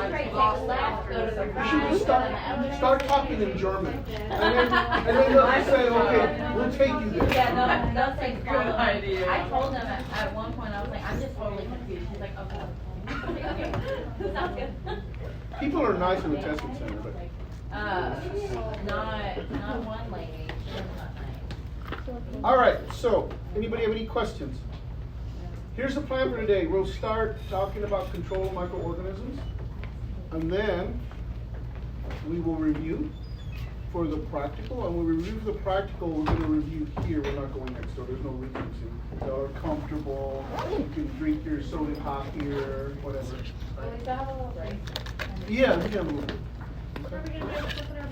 straight, take a left, go to the You right. should just start talking in German. And then they'll say, okay, we'll take you there. Yeah, they'll say follow. Good idea. I told them at one point, I was like, I'm just totally confused. She's like, okay. Okay, sounds good. People are nice in the testing center, but Not one lady. She was not nice. all right. So, anybody have any questions? Here's the plan for today. We'll start talking about control of microorganisms, and then we will review for the practical. And when we review for the practical, we're going to review here. We're not going next door. There's no reason to. Y'all are comfortable. You can drink your soda hot here, whatever. We still have a little break. Yeah, we can have a little bit. Are we gonna be able to put our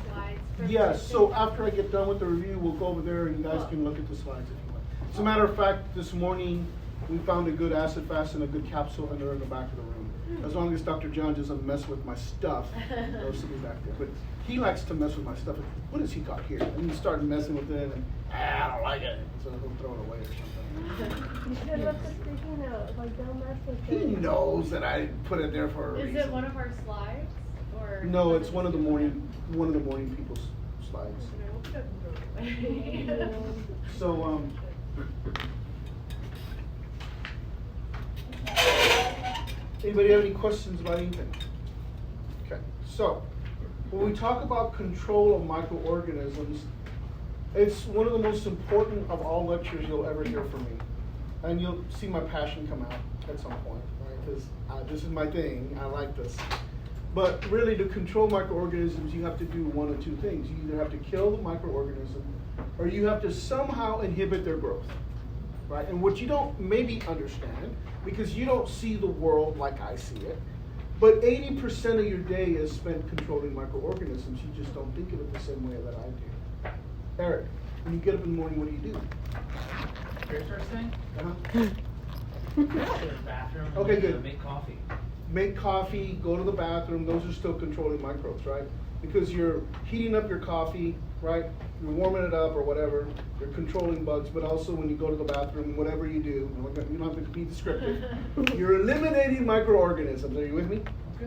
slides? for the Yeah, so presentation? after I get done with the review, we'll go over there and you guys can look at the slides if you want. As a matter of fact, this morning, we found a good acid fast and a good capsule, and they're in the back of the room. As long as Dr. John doesn't mess with my stuff, they'll still be back there. But he likes to mess with my stuff. What has he got here? And he started messing with it, and I don't like it. So he'll throw it away or something. You should let the sticky note, like don't mess with He it. knows that I put it there for a Is reason. it one of our slides, or? No, it's one of the morning people's slides. So, anybody have any questions about anything? Okay, so when we talk about control of microorganisms, it's one of the most important of all lectures you'll ever hear from me. And you'll see my passion come out at some point, right? Because this is my thing, I like this. But really, to control microorganisms, you have to do one of two things. You either have to kill the microorganism, or you have to somehow inhibit their growth, right? And what you don't maybe understand, because you don't see the world like I see it, but 80% of your day is spent controlling microorganisms. You just don't think of it the same way that I do. Eric, when you get up in the morning, what do you do? Very first thing? Uh-huh. Go to the bathroom. Okay, and, good. Make coffee. Make coffee, go to the bathroom, those are still controlling microbes, right? Because you're heating up your coffee, right? You're warming it up or whatever, you're controlling bugs, but also when you go to the bathroom, whatever you do, you don't have to be descriptive, you're eliminating microorganisms. Are you with me?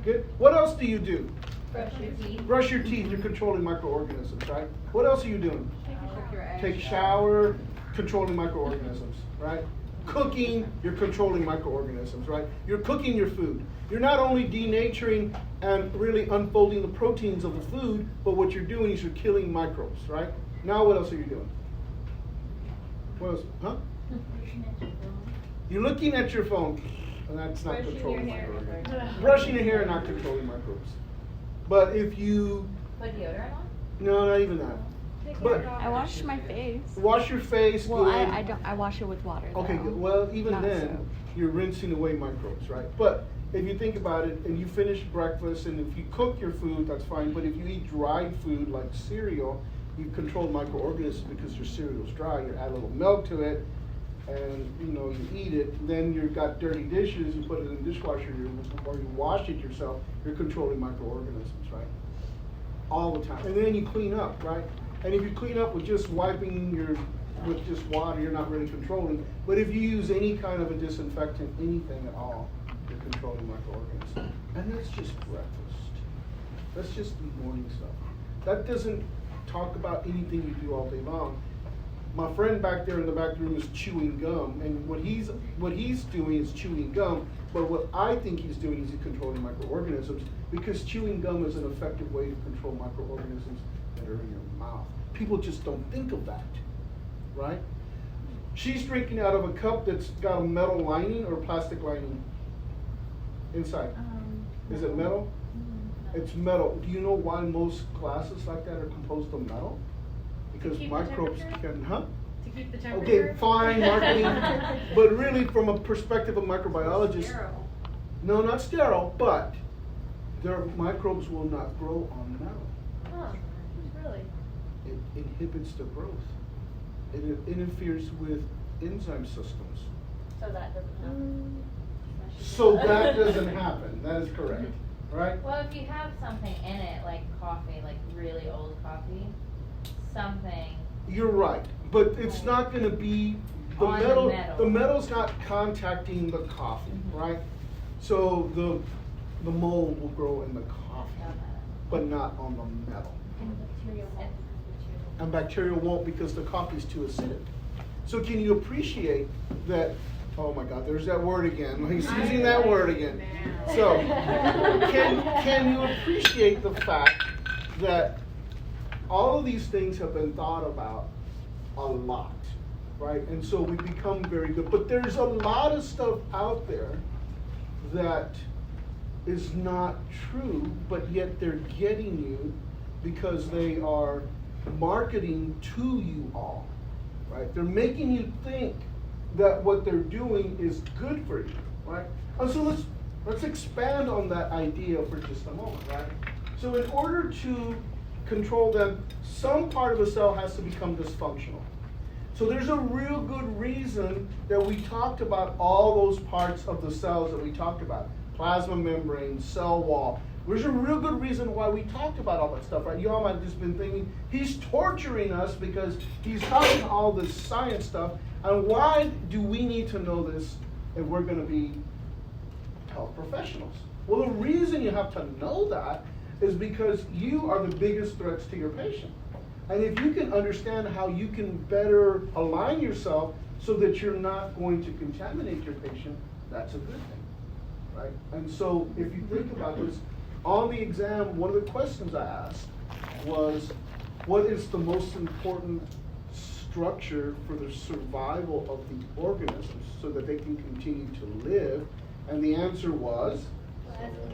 Good. What else do you do? Brush your teeth. Brush your teeth, you're controlling microorganisms, right? What else are you doing? Take a Take shower, controlling microorganisms, right? Cooking, you're controlling microorganisms, right? You're cooking your food. You're not only denaturing and really unfolding the proteins of the food, but what you're doing is you're killing microbes, right? Now what else are you doing? What else? Huh? You're looking at your phone, and that's not Brushing controlling your hair. microorganisms. Brushing your hair, not controlling microbes. But if you, Put deodorant on? no, not even that. But I wash my face. wash your face. Well, go I in. don't. I wash it with water. Okay, though. good. Well, even Not then, soap. you're rinsing away microbes, right? But if you think about it, and you finish breakfast, and if you cook your food, that's fine. But if you eat dried food like cereal, you control microorganisms because your cereal's dry. You add a little milk to it, and you eat it. Then you've got dirty dishes. You put it in the dishwasher, or you wash it yourself. You're controlling microorganisms, right? All the time. And then you clean up, right? And if you clean up with just wiping with just water, you're not really controlling. But if you use any kind of a disinfectant, anything at all, you're controlling microorganisms. And that's just breakfast. That's just the morning stuff. That doesn't talk about anything you do all day long. My friend back there in the back room is chewing gum, and what he's doing is chewing gum, but what I think he's doing is he's controlling microorganisms, because chewing gum is an effective way to control microorganisms that are in your mouth. People just don't think of that, right? She's drinking out of a cup that's got a metal lining or plastic lining inside. Is it metal? It's metal. Do you know why most glasses like that are composed of metal? Because keep the microbes temperature? can, huh? To keep the temperature? Okay, fine, marketing. But really, from a perspective of microbiologists, Sterile. no, not sterile, but their microbes will not grow on metal. Huh, really? It inhibits the growth. It interferes with enzyme systems. So that doesn't happen. So that doesn't happen. That is correct, right? Well, if you have something in it, like coffee, like really old coffee, something. You're right, but it's not going to be the On the metal. metal. The metal's not contacting the coffee, right? So the mold will grow in the coffee, but not on the metal. And bacteria won't because the coffee is too acidic. So can you appreciate that? Oh my God, there's that word again. He's using that word again. So can you appreciate the fact that all of these things have been thought about a lot, right? And so we become very good. But there's a lot of stuff out there that is not true, but yet they're getting you because they are marketing to you all, right? They're making you think that what they're doing is good for you, right? And so let's expand on that idea for just a moment, right? So in order to control them, some part of the cell has to become dysfunctional. So there's a real good reason that we talked about all those parts of the cells that we talked about. Plasma membrane, cell wall. There's a real good reason why we talked about all that stuff, right? You all might have just been thinking, he's torturing us because he's talking all this science stuff. And why do we need to know this if we're going to be health professionals? Well, the reason you have to know that is because you are the biggest threats to your patient. And if you can understand how you can better align yourself so that you're not going to contaminate your patient, that's a good thing, right? And so if you think about this, on the exam, one of the questions I asked was, what is the most important structure for the survival of the organisms so that they can continue to live? And the answer was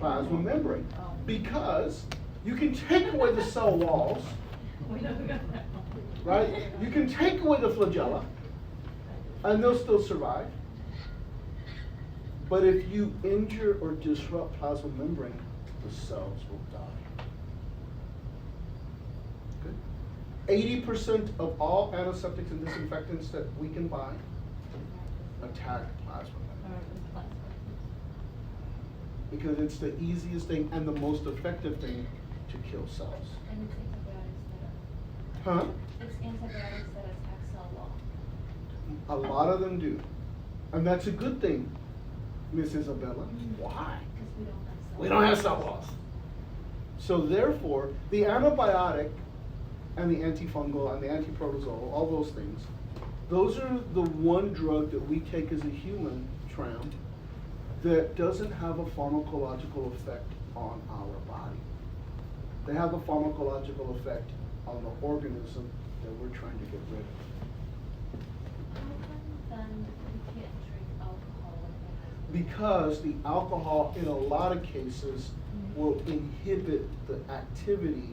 plasma membrane. Because you can take away the cell walls, right? You can take away the flagella, and they'll still survive. But if you injure or disrupt plasma membrane, the cells will die. Good. 80% of all antiseptics and disinfectants that we can buy attack plasma membrane. Because it's the easiest thing and the most effective thing to kill cells. And it's antibiotics that Huh? it's antibiotics that attack cell wall. A lot of them do. And that's a good thing, Miss Isabella. Why? Because We don't have cell walls. So therefore, the antibiotic and the antifungal and the antiprotozoal, all those things, those are the one drug that we take as a human, Tram, that doesn't have a pharmacological effect on our body. They have a pharmacological effect on the organism that we're trying to get rid of. Then you can't drink alcohol with it. Because the alcohol, in a lot of cases, will inhibit the activity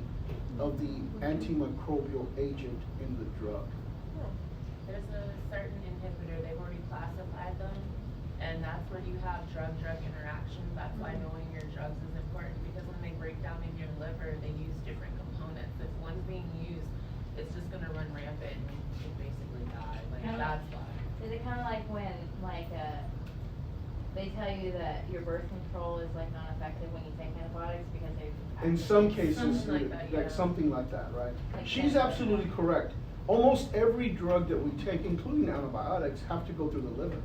of the antimicrobial agent in the drug. There's a certain inhibitor, they've already classified them, and that's where you have drug-drug interactions. That's why knowing your drugs is important, because when they break down in your liver, they use different components. If one's being used, it's just gonna run rampant and you basically die. Like, that's why. Is it kind of like when, they tell you that your birth control is like non-effective when you take antibiotics because they In some cases, Something like that, yeah. something like that, right? Like She's that. absolutely correct. Almost every drug that we take, including antibiotics, have to go through the liver.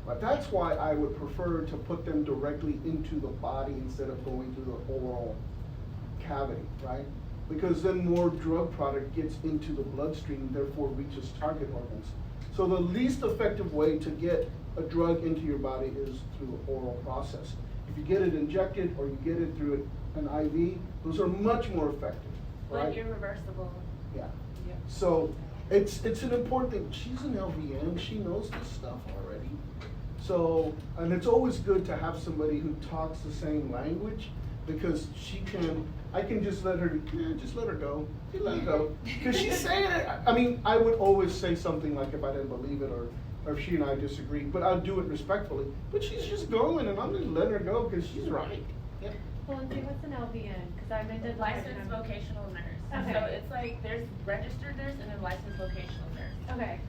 But that's why I would prefer to put them directly into the body instead of going through the oral cavity, right? Because then more drug product gets into the bloodstream and therefore reaches target organs. So the least effective way to get a drug into your body is through the oral process. If you get it injected or you get it through an IV, those are much more effective, But right? irreversible. Yeah. Yeah. So it's an important thing. She's an LVN, she knows this stuff already. So, and it's always good to have somebody who talks the same language, because I can just let her go. Just let her go. Because she's saying it. I mean, I would always say something like if I didn't believe it or if she and I disagreed, but I'll do it respectfully. But she's just going, and I'm just letting her go because she's right. Yeah. Well, and see, what's an LVN? Because I'm into Licensed vocational nurse. Okay. So it's like, there's registered nurse and then licensed vocational nurse. Okay.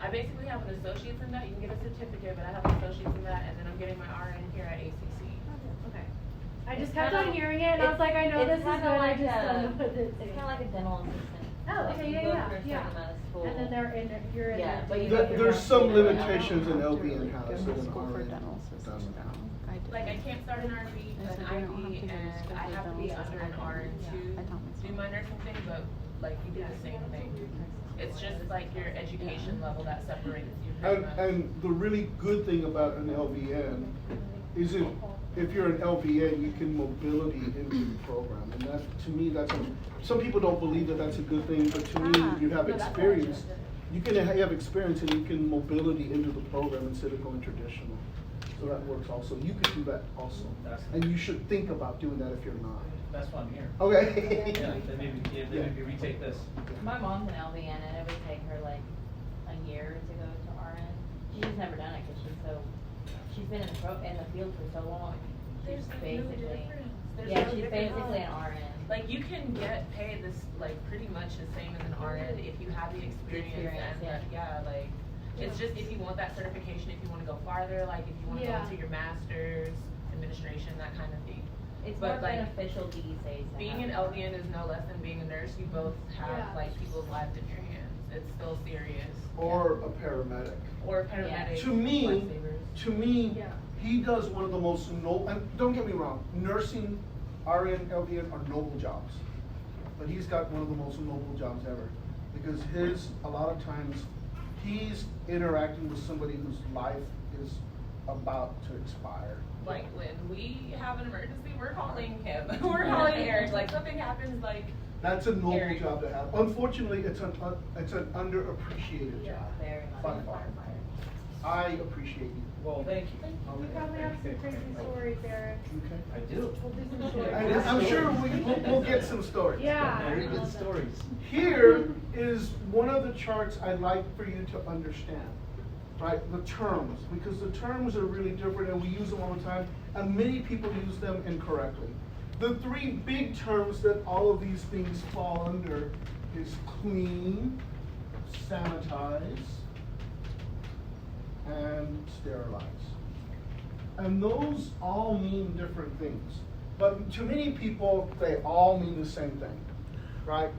I basically have an associate's in that. You can get a certificate, but I have an associate's in that, and then I'm getting my RN here at ACC. Okay. I just It's kept kinda- on hearing it, and I was like, I know this is good, I just don't know what this It's is. kind of like a dental assistant. Oh, Like, okay, you yeah, go yeah, through a yeah. certain amount of school. And then you're in Yeah, there. but you There- don't- There's some you're not- limitations in After, LVN like, house go that to an school for RN dental assistant doesn't now. have. I did. like I can't start an RV, I said an you don't have to IV, go to and school I for have to be bills. under an RN to I taught myself. do my nursing thing, but like you do the same thing. It's just like your education level that separates you pretty much. And the really good thing about an LVN is if you're an LVN, you can mobility into the program. And that, to me, some people don't believe that that's a good thing, but to me, you have experience. You can have experience and you can mobility into the program instead of going traditional. So that works also. You could do that also. And you should think about doing that if you're not. That's why I'm here. Okay. Yeah, then maybe retake this. My mom's an LVN and it would take her like a year to go to RN. She's never done it because she's been in the field for so long. There's She's no basically, difference. There's yeah, no she's difference. basically an RN. Like you can get paid this like pretty much the same as an RN if you have the experience and like it's just if you want that certification, if you want to go farther, like if you want to go Yeah. into your master's, administration, that kind of thing. It's But, more like, beneficial these days. to Being an have LVN is no less than being a nurse. You both have Yeah. like people's lives in your hands. It's still serious. Or a paramedic. Or paramedics. To me, lifesavers. Yeah. he does one of the most noble, and don't get me wrong, nursing, RN, LVN are noble jobs. But he's got one of the most noble jobs ever. Because a lot of times, he's interacting with somebody whose life is about to expire. Like when we have an emergency, we're calling him. We're calling Eric. Like something happens, like That's a noble Eric. job to have. Unfortunately, it's an underappreciated Yeah. job. very much. By far. I appreciate you. Well, thank you. You probably have some crazy stories, Eric. Okay. I do. We'll do some stories. And I'm sure we'll get some stories. Yeah. Very good stories. Here is one of the charts I'd like for you to understand, right? The terms, because the terms are really different and we use them all the time, and many people use them incorrectly. The three big terms that all of these things fall under is clean, sanitize, and sterilize. And those all mean different things. But to many people, they all mean the same thing, right?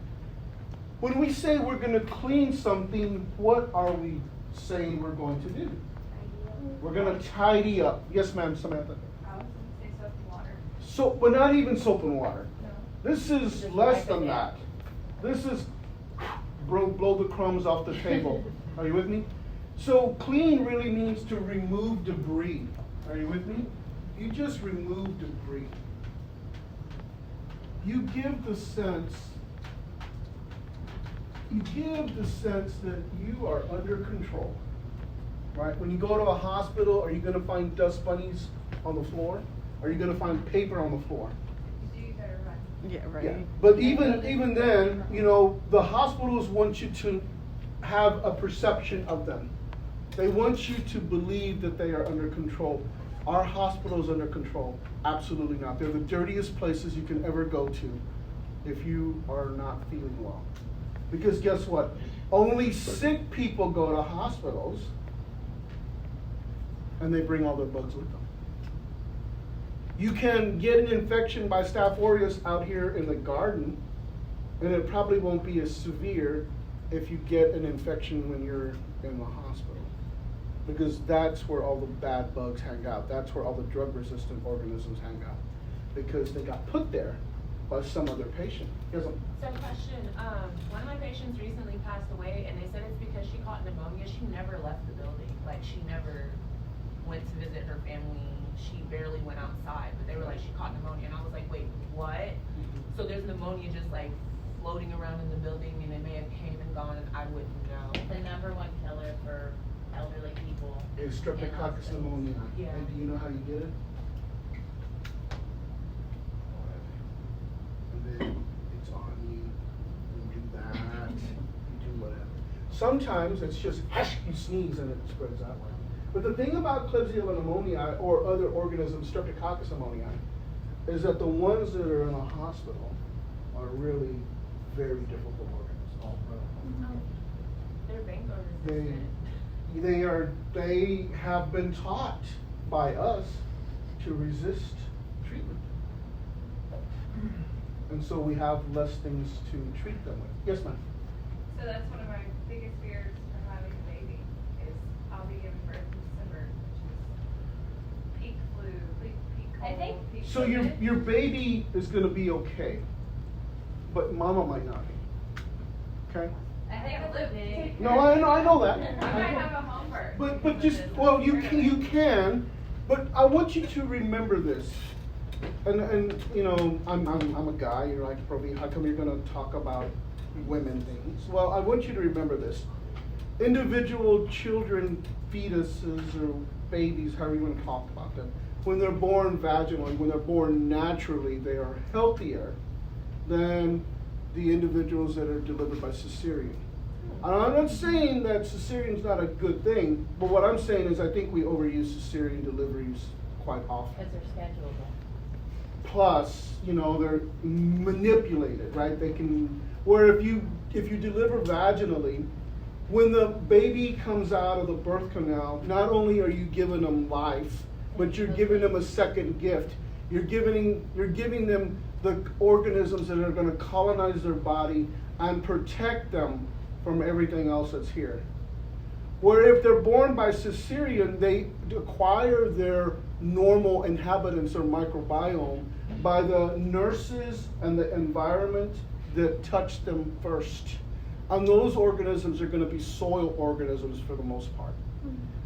When we say we're going to clean something, what are we saying we're going to do? We're going to tidy up. Yes, ma'am, Samantha. I was gonna say soap and water. So, but not even soap and water. No. This is Just less wipe it than down. that. This is blow the crumbs off the table. Are you with me? So clean really means to remove debris. Are you with me? You just remove debris. You give the sense that you are under control. Right? When you go to a hospital, are you going to find dust bunnies on the floor? Are you going to find paper on the floor? You do, you better run. Yeah, right. Yeah. But even then, you know, the hospitals want you to have a perception of them. They want you to believe that they are under control. Are hospitals under control? Absolutely not. They're the dirtiest places you can ever go to if you are not feeling well. Because guess what? Only sick people go to hospitals and they bring all their bugs with them. You can get an infection by Staph aureus out here in the garden, and it probably won't be as severe if you get an infection when you're in the hospital. Because that's where all the bad bugs hang out. That's where all the drug-resistant organisms hang out. Because they got put there by some other patient. Yes, ma'am? So question, one of my patients recently passed away and they said it's because she caught pneumonia. She never left the building. Like she never went to visit her family. She barely went outside, but they were like, she caught pneumonia. And I was like, wait, what? So there's pneumonia just like floating around in the building and it may have came and gone and I wouldn't know. The number one killer for elderly people. Is in streptococcus hospitals. pneumonia. Yeah. And do you know how you get it? And then it's on you. You do that. You do whatever. Sometimes it's just you sneeze and it spreads that way. But the thing about Klebsiella pneumoniae or other organisms, streptococcus pneumoniae, is that the ones that are in a hospital are really very difficult organisms. They're bango resistant. They have been taught by us to resist treatment. And so we have less things to treat them with. Yes, ma'am. So that's one of my biggest fears for having a baby is I'll be giving birth in December, which is peak flu, So your baby is gonna be okay, but mama might not be. Okay? I think it's a big. No, I know that. I might have a home birth. But just, well, you can, but I want you to remember this. And you know, I'm a guy, you're like, probably, how come you're gonna talk about women things? Well, I want you to remember this. Individual children, fetuses, or babies, however you wanna talk about them, when they're born vaginally, when they're born naturally, they are healthier than the individuals that are delivered by cesarean. And I'm not saying that cesarean is not a good thing, but what I'm saying is I think we overuse cesarean deliveries quite often. Because they're scheduled. Plus, you know, they're manipulated, right? They can, where if you deliver vaginally, when the baby comes out of the birth canal, not only are you giving them life, but you're giving them a second gift. You're giving them the organisms that are going to colonize their body and protect them from everything else that's here. Where if they're born by cesarean, they acquire their normal inhabitants or microbiome by the nurses and the environment that touch them first. And those organisms are going to be soil organisms for the most part.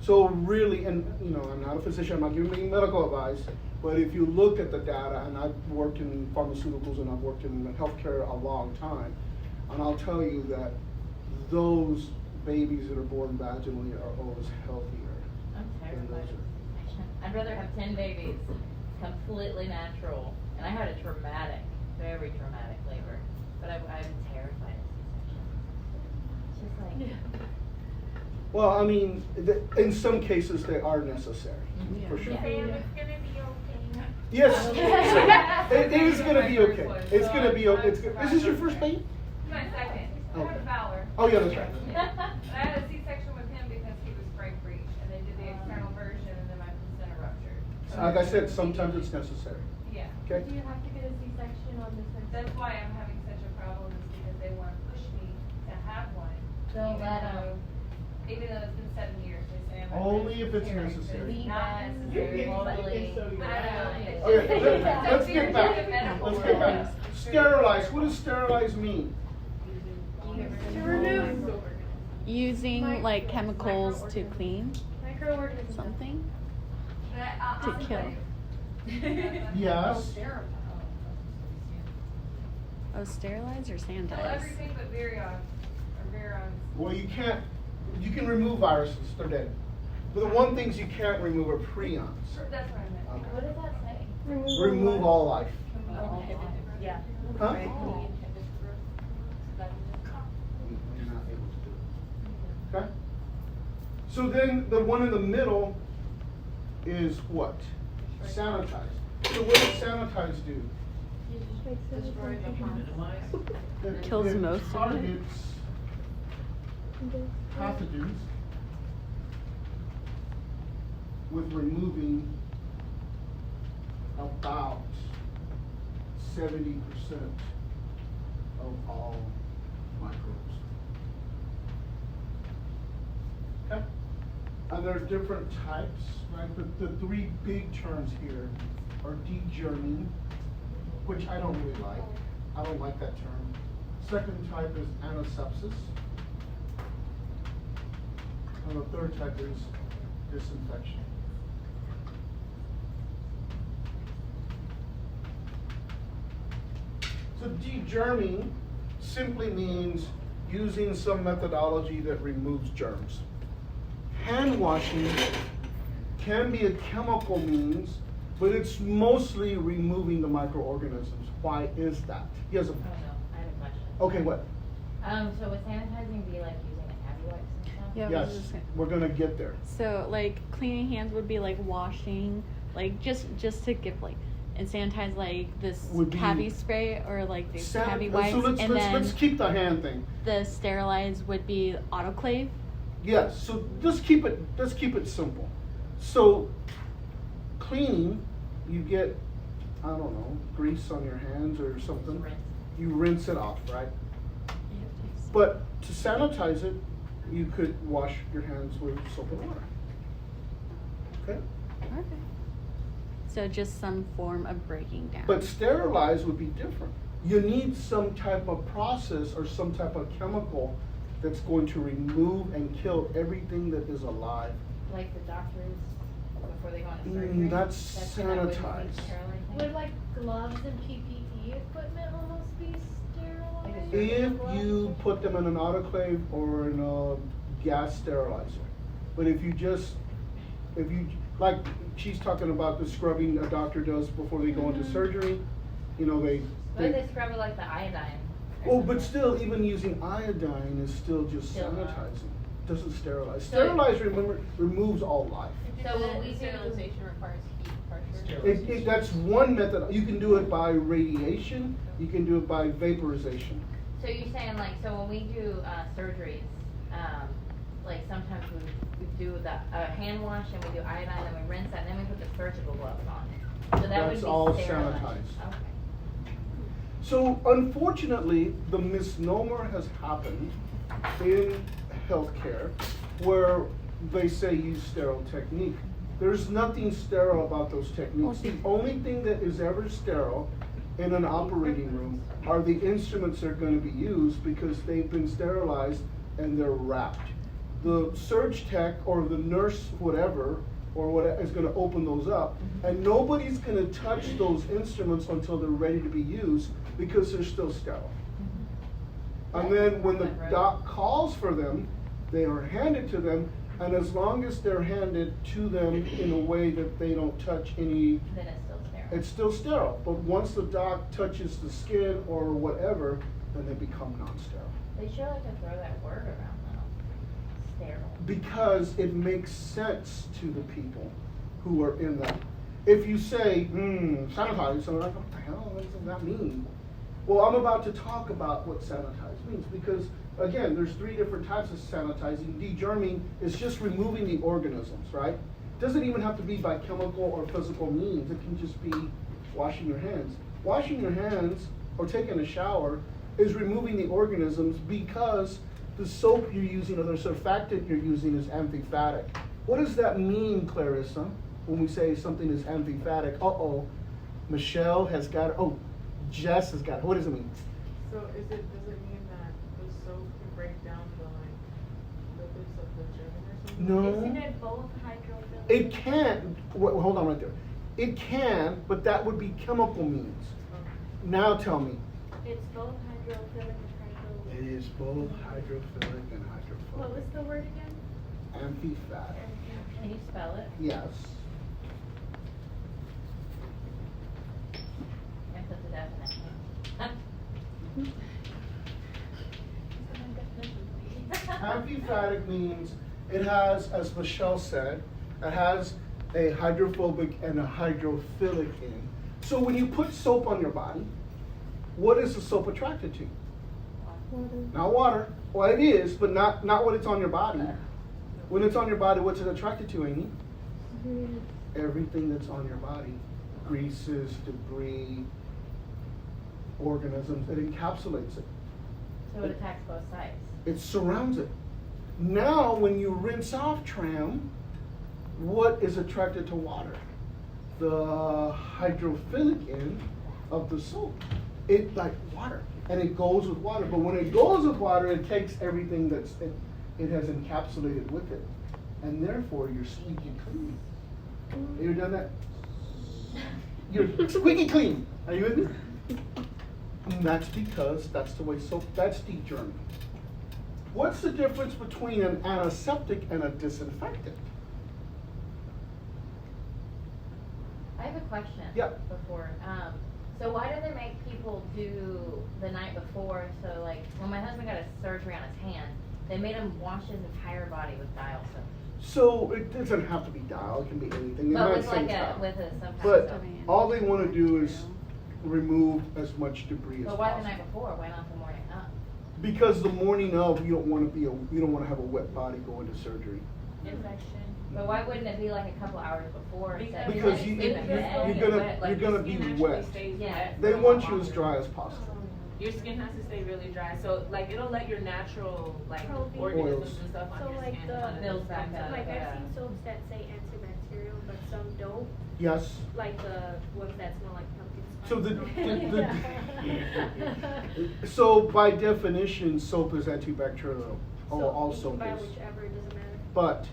So really, and you know, I'm not a physician, I'm not giving any medical advice, but if you look at the data, and I've worked in pharmaceuticals and I've worked in healthcare a long time, and I'll tell you that those babies that are born vaginally are always healthier. I'm than terrified those of are- C-section. I'd rather have 10 babies, completely natural, and I had a traumatic, very traumatic labor, but I'm terrified of C-section. It's just like, Well, I mean, in some cases they are necessary, Mhm. for sure. Yeah. Sam, it's gonna be okay. Yes, it is gonna be okay. It's gonna be okay. Is this your first baby? My second. I Okay. had Fowler. Oh, yeah, that's right. I had a C-section with him because he was break breech, and they did the external version, and then my placenta ruptured. Like I said, sometimes it's necessary. Yeah. Okay? Do you have to get a C-section on this one? That's why I'm having such a problem, is because they want to push me to have one. Don't even let 'em. though- Even though it's been 7 years, they say I'm. Only if it's miscarrying, so necessary. It's not necessary. Totally. I don't know. Okay, let's get back. Medical Let's get back. word. Sterilize. What does sterilize mean? To remove Using like chemicals to clean microorganisms. something But to I'll kill. tell you. Yes. Oh, sterilize or Kill sanitize? everything but virions, or virions. Well, you can remove viruses. They're dead. But the one things you can't remove are prions. That's what I meant. What does that say? Remove all life. Yeah. Huh? Right. You're not able to do it. Okay? So then the one in the middle is what? Sanitize. So what does sanitize do? Destroy the Kills most of it? targets pathogens with removing about 70% of all microbes. Okay? And there are different types, right? The three big terms here are degerming, which I don't really like. I don't like that term. Second type is antisepsis. And the third type is disinfection. So degerming simply means using some methodology that removes germs. Hand washing can be a chemical means, but it's mostly removing the microorganisms. Why is that? Yes. Oh, no, I have a question. Okay, what? So would sanitizing be like using a tabby wipes and stuff? Yeah. I was Yes, just saying. we're gonna get there. So like cleaning hands would be like washing, like just to give like, and sanitize like this Would be- tabby spray or like these tabby wipes, So let's, and then let's keep the hand thing. the sterilize would be autoclave. Yes, so let's keep it simple. So cleaning, you get, I don't know, grease on your hands or something. Rinse. You rinse it off, right? But to sanitize it, you could wash your hands with soap and water. Okay? Okay. So just some form of breaking down. But sterilize would be different. You need some type of process or some type of chemical that's going to remove and kill everything that is alive. Like the doctors, before they go into surgery? That's when I wouldn't sanitized. need sterilizing? Would like gloves and PPE equipment almost be sterilized? If you put them in an autoclave or in a gas sterilizer. But if you like she's talking about the scrubbing a doctor does before they go into surgery, you know, Why do they scrub it like the iodine? Oh, but still, even using iodine is still just Still not. sanitizing. Doesn't sterilize. So- Sterilize, remember, removes all life. So when we do, Sterilization requires heat pressure. That's one method. You can do it by radiation. You can do it by vaporization. so you're saying like, so when we do, surgeries, like sometimes we do the, hand wash and we do iodine, then we rinse that, and then we put the surgical gloves on. So that would That's be all sterilized. sanitized. Okay. So unfortunately, the misnomer has happened in healthcare where they say use sterile technique. There's nothing sterile about those techniques. The only thing that is ever sterile in an operating room are the instruments that are going to be used because they've been sterilized and they're wrapped. The surge tech or the nurse, whatever, or what is going to open those up, and nobody's going to touch those instruments until they're ready to be used because they're still sterile. And then when the doc calls for them, they are handed to them, and as long as they're handed to them in a way that they don't touch any, Then it's still sterile. it's still sterile. But once the doc touches the skin or whatever, then they become non-sterile. They sure like to throw that word around though. Sterile. Because it makes sense to the people who are in that. If you say, sanitize, so they're like, what the hell, what does that mean? Well, I'm about to talk about what sanitize means because, again, there's 3 different types of sanitizing. Degerming is just removing the organisms, right? Doesn't even have to be by chemical or physical means. It can just be washing your hands. Washing your hands or taking a shower is removing the organisms because the soap you're using or the surfactant you're using is amphiphatic. What does that mean, Clarissa, when we say something is amphiphatic? Uh-oh, Michelle has got it. Oh, Jess has got it. What does it mean? So does it mean that the soap can break down the lipids of the germ or something? No. Isn't it both hydrophilic? It can, hold on right there. It can, but that would be chemical means. Now tell me. It's both hydrophilic and hydrophilic. It is both hydrophilic and hydrophobic. What was the word again? Amphiphatic. Can you spell it? Yes. And put the definition. Amphiphatic means it has, as Michelle said, it has a hydrophobic and a hydrophilic in. So when you put soap on your body, what is the soap attracted to? Not water. Well, it is, but not when it's on your body. When it's on your body, what's it attracted to, Amy? Everything that's on your body. Greases, debris, organisms. It encapsulates it. So it attacks both sides. It surrounds it. Now, when you rinse off tram, what is attracted to water? The hydrophilic end of the soap. It like water, and it goes with water. But when it goes with water, it takes everything it has encapsulated with it, and therefore you're squeaky clean. You ever done that? You're squeaky clean. Are you with me? And that's because that's the way soap. That's degerming. What's the difference between an antiseptic and a disinfectant? I have a question. Yeah. Before, so why do they make people do the night before? So like, when my husband got a surgery on his hand, they made him wash his entire body with dial soap. So it doesn't have to be dial, it can be anything. They But might with say like dial. some kind But of soap. all they want to do is remove as much debris as But why the possible. night before? Why not the morning of? Because the morning of, you don't want to have a wet body go into surgery. Infection. But why wouldn't it be like a couple hours before? instead of Because just you- sleep in bed? you're gonna be wet. Yeah. They want you as dry as possible. Your skin has to stay really dry, so like it'll let your natural like Probably. organisms Oils. and stuff on So your like skin the- kind of Builds back up. Like Yeah. I've seen soaps that say antibacterial, but some don't. Yes. Like the ones that smell like pumpkin spice. So Yeah. So by definition, soap is antibacterial. So All you soap can buy is. whichever, it doesn't matter. But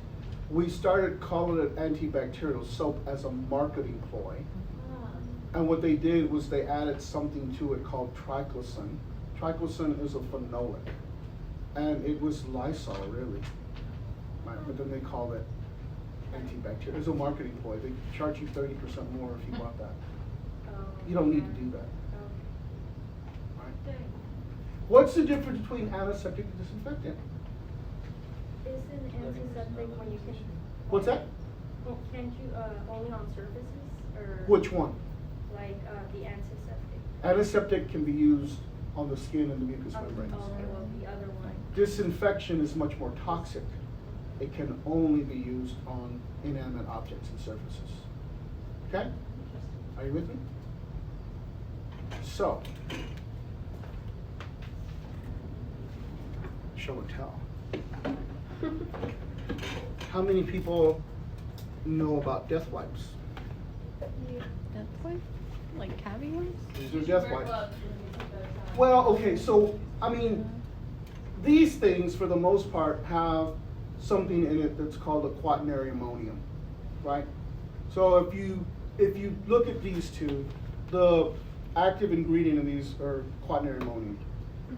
we started calling it antibacterial soap as a marketing ploy. And what they did was they added something to it called triclosan. Triclosan is a phenolic. And it was Lysol, really. Right, but then they called it antibacterial. It's a marketing ploy. They charge you 30% more if you want that. You don't need to do that. Right? Dang. What's the difference between antiseptic and disinfectant? Isn't antiseptic when you can? What's that? Well, can't you, only on surfaces, or? Which one? Like, the antiseptic. Antiseptic can be used on the skin and the mucous membranes. Okay, well, the other one. Disinfection is much more toxic. It can only be used on inanimate objects and surfaces. Okay? Are you with me? So, show and tell. How many people know about death wipes? That's why, like cavity ones? These are death wipes. Well, okay, so, I mean, these things, for the most part, have something in it that's called a quaternary ammonium, right? So if you look at these two, the active ingredient in these are quaternary ammonium.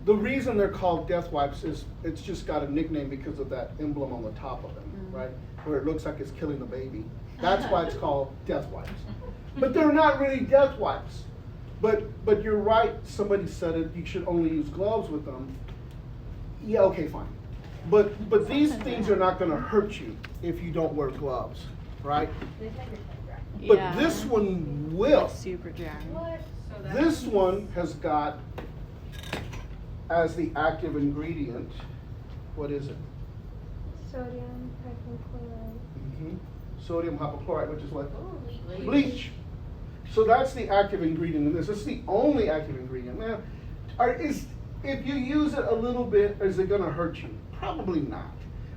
The reason they're called death wipes is it's just got a nickname because of that emblem on the top of them, right? Where it looks like it's killing the baby. That's why it's called death wipes. But they're not really death wipes. But you're right, somebody said it, you should only use gloves with them. Yeah, okay, fine. But these things are not gonna hurt you if you don't wear gloves, right? But Yeah. this one will. Like super dry. What? So that's. This one has got, as the active ingredient, what is it? Sodium hypochlorite. Sodium hypochlorite, which is what? Bleach. Bleach. So that's the active ingredient in this. It's the only active ingredient. Now, if you use it a little bit, is it gonna hurt you? Probably not.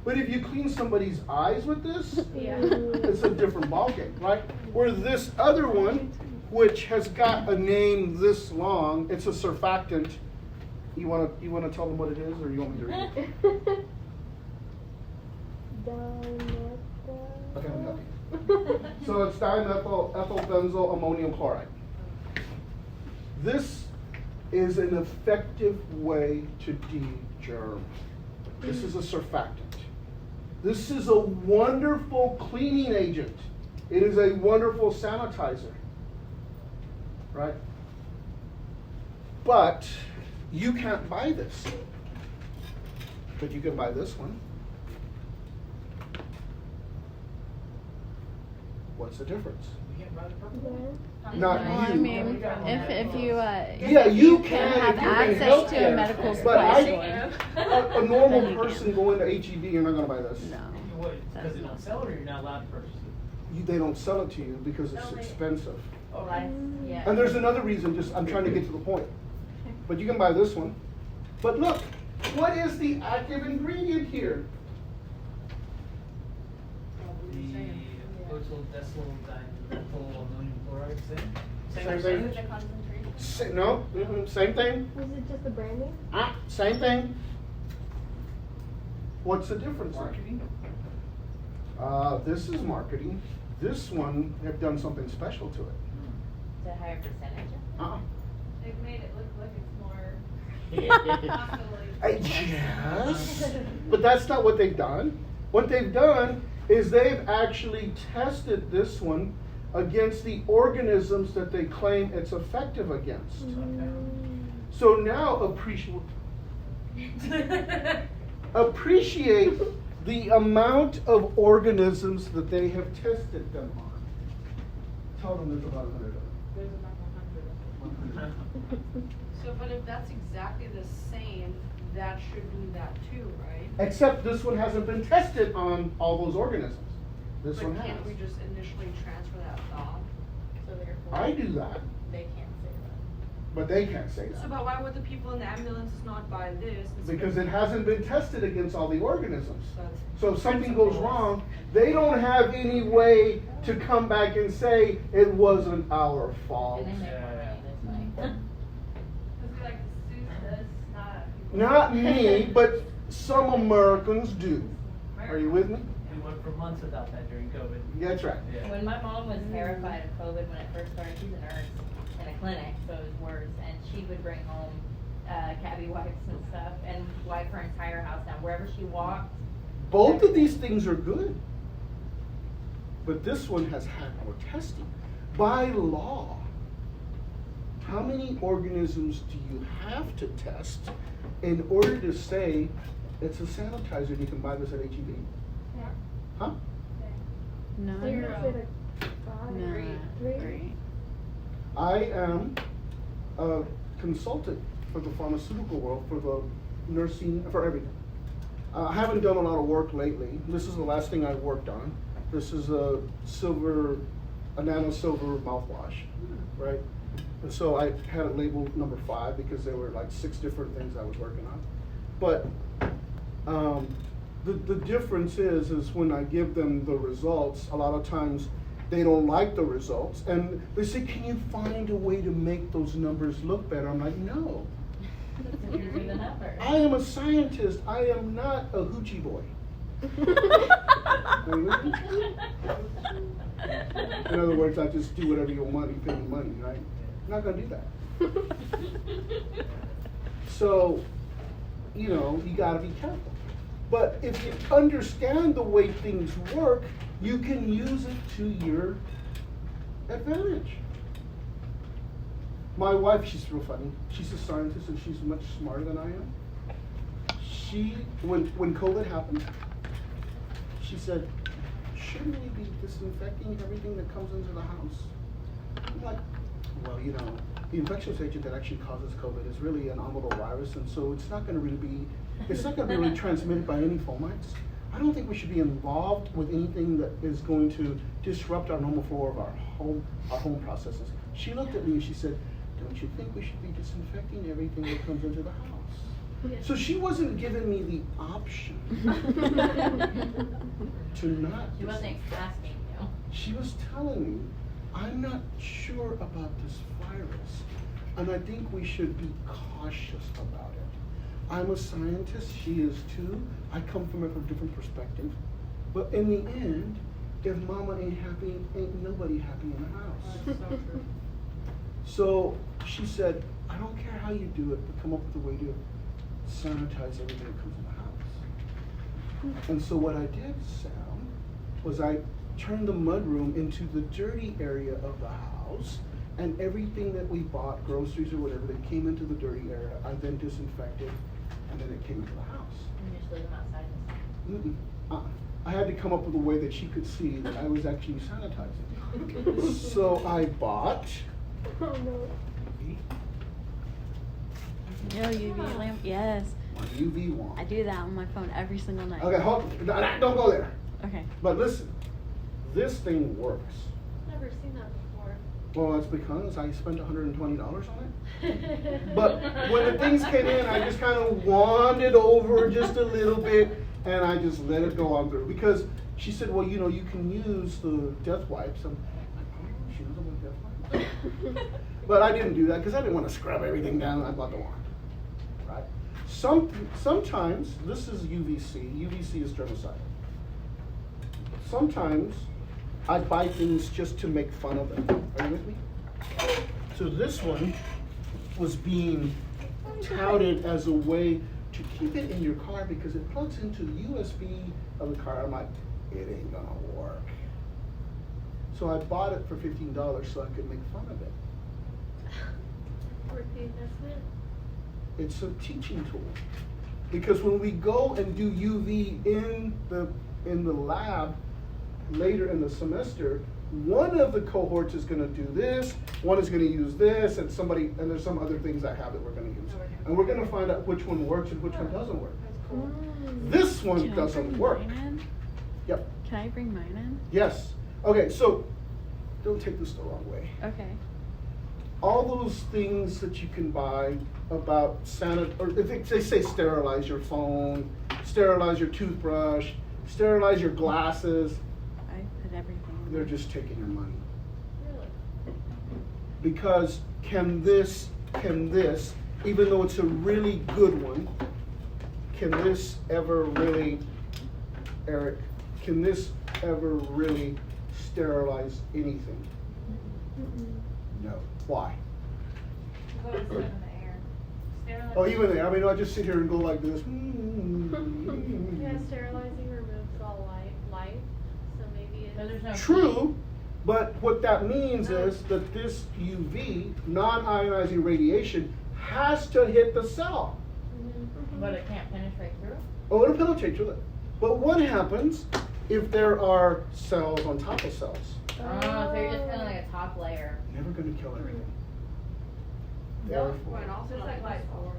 But if you clean somebody's eyes with this, Yeah. it's a different ballgame, right? Where this other one, which has got a name this long, it's a surfactant. You wanna tell them what it is, or you want me to read it? Okay, I'm happy. So it's dimethyl ethyl benzyl ammonium chloride. This is an effective way to de-germ. This is a surfactant. This is a wonderful cleaning agent. It is a wonderful sanitizer, right? But you can't buy this. But you can buy this one. What's the difference? You can't buy the purple one? Not Well, I you. mean, if you, Yeah, you can have if you're in access to a healthcare, medical but supply I- store. A normal Then you person can. going to HEB, you're not gonna buy this. No. Because they don't sell it, or you're not allowed to purchase it? They don't sell it to you because it's expensive. Oh, right. Yeah. And there's another reason, just, I'm trying to get to the point. But you can buy this one. But look, what is the active ingredient here? The total decimal dimethyl ammonium chloride thing? Same thing. No, same thing. Was it just the branding? Same thing. What's the difference? Marketing? This is marketing. This one have done something special to it. It's a higher percentage. They've made it look like it's more possibly. Yes, but that's not what they've done. What they've done is they've actually tested this one against the organisms that they claim it's effective against. So now appreciate the amount of organisms that they have tested them on. Tell them there's about 100 of them. There's about 100. So, but if that's exactly the same, that should do that too, right? Except this one hasn't been tested on all those organisms. This one But has. can't we just initially transfer that thought? So therefore. I do that. They can't say that. But they can't say So, that. but why would the people in the ambulances not buy this? Because it hasn't been tested against all the organisms. That's So if something goes wrong, they don't have any way to come back and say it wasn't our fault. And they make more money this way. Cause we like to sue this, not. Not me, but some Americans do. Are you with me? We went for months without that during COVID. That's right. Yeah. When my mom was terrified of COVID when it first started, she's a nurse in a clinic, so it was worse, and she would bring home cabbie wipes and stuff and wipe her entire house down. Wherever she walked, Both of these things are good. But this one has had more testing. By law, how many organisms do you have to test in order to say it's a sanitizer and you can buy this at HEB? Yeah. Huh? None. Zero. None. Three. I am a consultant for the pharmaceutical world, for the nursing, for everything. I haven't done a lot of work lately. This is the last thing I worked on. This is a nano silver mouthwash, right? And so I had it labeled number 5 because there were like 6 different things I was working on. But the difference is when I give them the results, a lot of times they don't like the results. And they say, can you find a way to make those numbers look better? I'm like, no. you're the number. I am a scientist. I am not a hoochie boy. Are you with me? In other words, I just do whatever you want, you pay me money, right? I'm not gonna do that. So, you know, you gotta be careful. But if you understand the way things work, you can use it to your advantage. My wife, she's real funny. She's a scientist and she's much smarter than I am. When COVID happened, she said, shouldn't we be disinfecting everything that comes into the house? I'm like, well, you know, the infectious agent that actually causes COVID is really an amiable virus, and so it's not going to be really transmitted by any fomites. I don't think we should be involved with anything that is going to disrupt our normal flow of our home processes. She looked at me and she said, don't you think we should be disinfecting everything that comes into the house? So she wasn't giving me the option to not. She wasn't asking you. She was telling me, I'm not sure about this virus, and I think we should be cautious about it. I'm a scientist, she is too. I come from a different perspective. But in the end, if mama ain't happy, ain't nobody happy in the house. That's so true. So she said, I don't care how you do it, but come up with a way to sanitize everything that comes in the house. And so what I did, Sam, was I turned the mudroom into the dirty area of the house, and everything that we bought, groceries or whatever, that came into the dirty area, I then disinfected, and then it came into the house. And you just leave them outside. I had to come up with a way that she could see that I was actually sanitizing. So I bought UV lamp. Yes. my UV wand. I do that on my phone every single night. Okay, don't go there. Okay. But listen, this thing works. Never seen that before. Well, that's because I spent $120 on it. But when the things came in, I just kind of wanded over just a little bit, and I just let it go on through. Because she said, well, you know, you can use the death wipes. I'm like, oh, she doesn't want death wipes. But I didn't do that because I didn't want to scrub everything down. I bought the wand, right? Sometimes, this is UVC. UVC is germicidal. Sometimes I buy things just to make fun of them. Are you with me? So this one was being touted as a way to keep it in your car because it plugs into the USB of the car. I'm like, it ain't gonna work. So I bought it for $15 so I could make fun of it. Worth the investment. It's a teaching tool. Because when we go and do UV in the lab later in the semester, one of the cohorts is going to do this, one is going to use this, and there's some other things I have that we're going to use. And we're going to find out which one works and which one doesn't work. This one Can I doesn't bring work. mine in? Yep. Can I bring mine in? Yes. Okay, so don't take this the wrong way. Okay. all those things that you can buy about or if they say sterilize your phone, sterilize your toothbrush, sterilize your glasses, I put everything in they're there. just taking your money. Really? Because can this, even though it's a really good one, can this ever really, Eric, can this ever really sterilize anything? No. Why? What is it in the air? Sterilize. Oh, even there, I mean, I just sit here and go like this. Yeah, sterilizing removes all life, so maybe So there's no. True, but what that means is that this UV, non-ionizing radiation, has to hit the cell. But it can't penetrate through? Oh, it'll penetrate through it. But what happens if there are cells on top of cells? Oh, so you're just feeling like a top layer. Never gonna kill everything. No. Therefore, Well, and also Just like Lysol.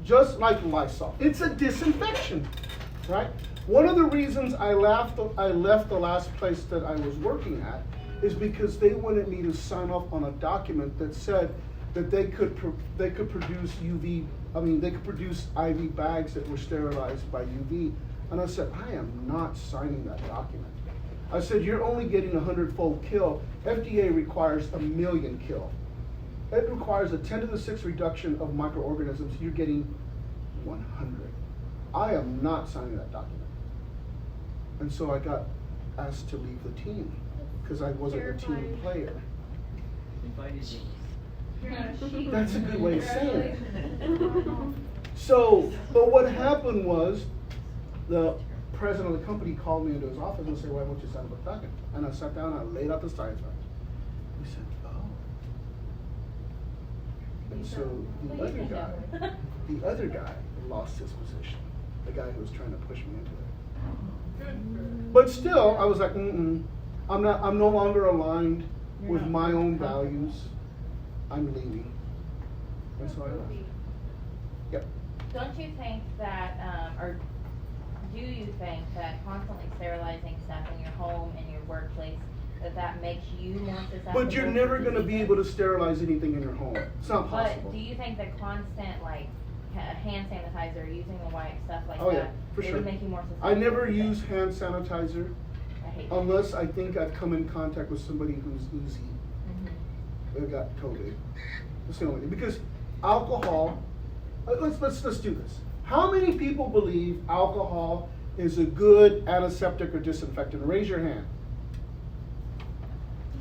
just like Lysol, it's a disinfection, right? One of the reasons I left the last place that I was working at is because they wanted me to sign off on a document that said that they could produce they could produce IV bags that were sterilized by UV, and I said, I am not signing that document. I said, you're only getting 100-fold kill. FDA requires 1,000,000 kill. It requires a 10 to the 6 reduction of microorganisms. You're getting 100. I am not signing that document. And so I got asked to leave the team because I wasn't a team Terrifying. player. Invited you. You're not a sheep. That's a good way of saying it. Congratulations. So, but what happened was, the president of the company called me into his office and said, why won't you sign up a document? And I sat down and I laid out the science facts. He said, oh. And so the other guy lost his position. The guy who was trying to push me into it. But still, I was like, I'm no longer aligned You're with not my own comfortable. values. I'm leaving. And so I left. Yep. Don't you think that, or do you think that constantly sterilizing stuff in your home, in your workplace, that makes you more susceptible? But you're never gonna be able to sterilize anything in your home. It's not possible. But do you think that constant, like, hand sanitizer, using the white stuff like Oh, yeah, that, for it sure. would make you more susceptible? I never to use things? hand sanitizer I hate that. unless I think I've come in contact with somebody who's easy. Mhm. That got COVID. That's the only thing. Because alcohol, let's do this. How many people believe alcohol is a good antiseptic or disinfectant? Raise your hand.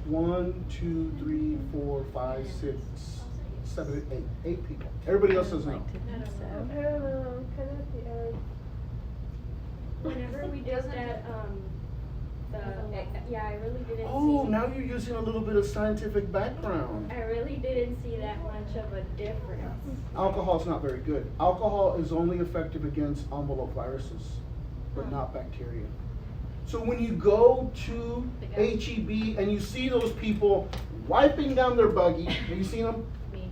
1, 2, 3, 4, 5, 6, 7, 8. 8 people. Everybody else says no. Like to think so. I don't know, kind of the whenever we did that, yeah, I really didn't Oh, see. now you're using a little bit of scientific background. I really didn't see that much of a difference. Alcohol's not very good. Alcohol is only effective against envelope viruses, but not bacteria. So when you go to HEB and you see those people wiping down their buggy, have you seen them? Me.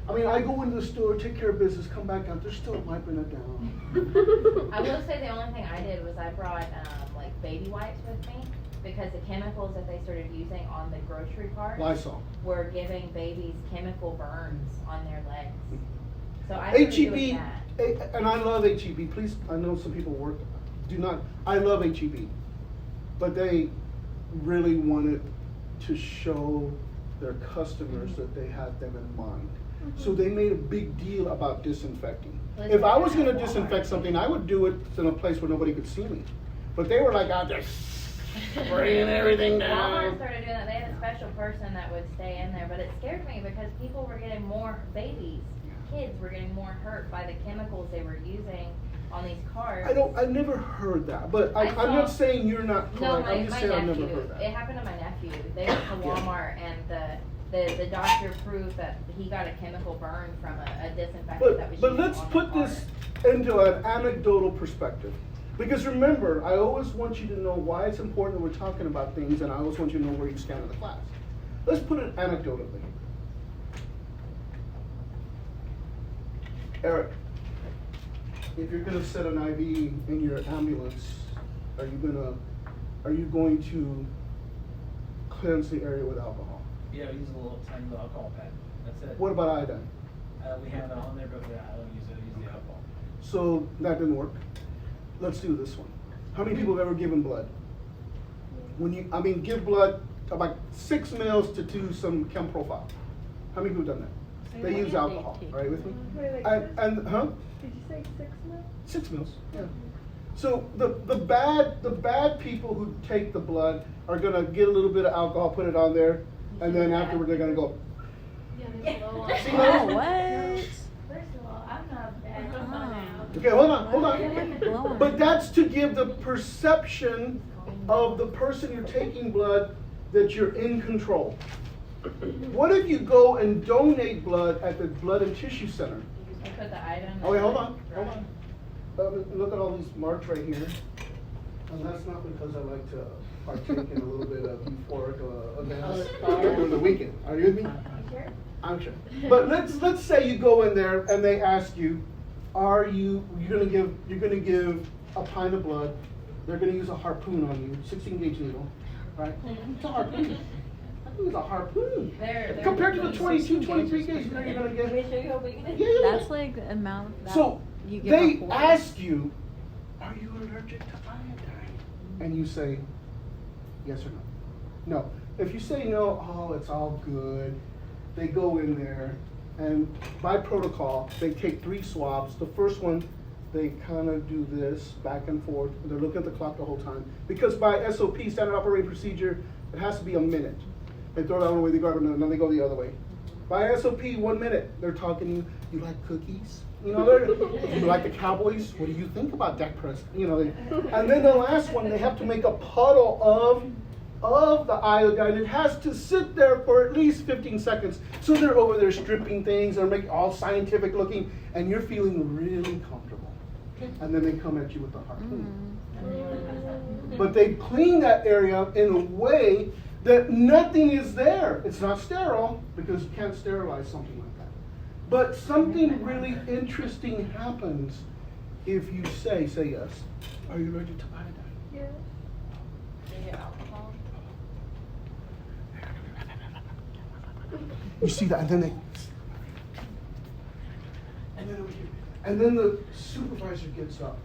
I mean, I go into the store, take care of business, come back out, they're still wiping it down. I will say the only thing I did was I brought like baby wipes with me because the chemicals that they started using on the grocery cart Lysol. were giving babies chemical burns on their legs. So I started doing HEB, that. and I love HEB, please, I know some people I love HEB, but they really wanted to show their customers that they had them in mind. So they made a big deal about disinfecting. Well, If I was it's gonna like disinfect Walmart. something, I would do it in a place where nobody could see me. But they were like out there spraying everything Walmart down. started doing that. They had a special person that would stay in there, but it scared me because people were getting more babies, kids were getting more hurt by the chemicals they were using on these carts. I never heard that, but I'm I not saw- saying you're not correct. No, I'm just my saying I've never nephew. heard that. It happened to my nephew. They went to Walmart and the doctor proved that he got a chemical burn from a disinfectant that was But used let's on the put cart. this into an anecdotal perspective. Because remember, I always want you to know why it's important that we're talking about things, and I always want you to know where you stand in the class. Let's put it anecdotally. Eric, if you're gonna set an IV in your ambulance, are you going to cleanse the area with alcohol? Yeah, we use a little tiny little alcohol pad. That's it. What about iodine? We have that on there, but I don't use it. I use the alcohol. So that didn't work. Let's do this one. How many people have ever given blood? Give blood about 6 mils to do some chem profile. How many people have done that? They use alcohol. Are you with me? Wait, And did you say 6 mil? 6 mils. Yeah. So the bad people who take the blood are gonna get a little bit of alcohol, put it on there, and then afterward they're gonna go. Yeah, there's low on. See Oh, those? what? First of all, I'm not bad. Okay, hold on. Blowing. But that's to give the perception of the person you're taking blood that you're in control. What if you go and donate blood at the Blood and Tissue Center? I put the item. Oh wait, hold on. Look at all these marks right here. And that's not because I like to partake in a little bit of euphoric events during the weekend. Are you with me? Sure. I'm sure. But let's say you go in there and they ask you, you're gonna give a pint of blood. They're gonna use a harpoon on you, 16 gauge needle, right? It's a harpoon. It's a harpoon. They're Compared to the 22, 23 gauge you're gonna get. Can we show you how big it is? Yeah. That's like the amount that So you give they a horse. ask you, are you allergic to iodine? And you say, yes or no. No. If you say no, oh, it's all good. They go in there, and by protocol, they take 3 swabs. The first one, they kind of do this back and forth. And they're looking at the clock the whole time. Because by SOP, standard operating procedure, it has to be a minute. They throw that one away, they grab it, and then they go the other way. By SOP, 1 minute, they're talking to you. You like cookies? You you like the Cowboys? What do you think about Dak Prescott? And then the last one, they have to make a puddle of the iodine. It has to sit there for at least 15 seconds. So they're over there stripping things, they're making all scientific looking, and you're feeling really comfortable. And then they come at you with the harpoon. But they clean that area in a way that nothing is there. It's not sterile because you can't sterilize something like that. But something really interesting happens if you say yes. Are you ready to iodine? Yes. You see that, and then over here, and then the supervisor gets up.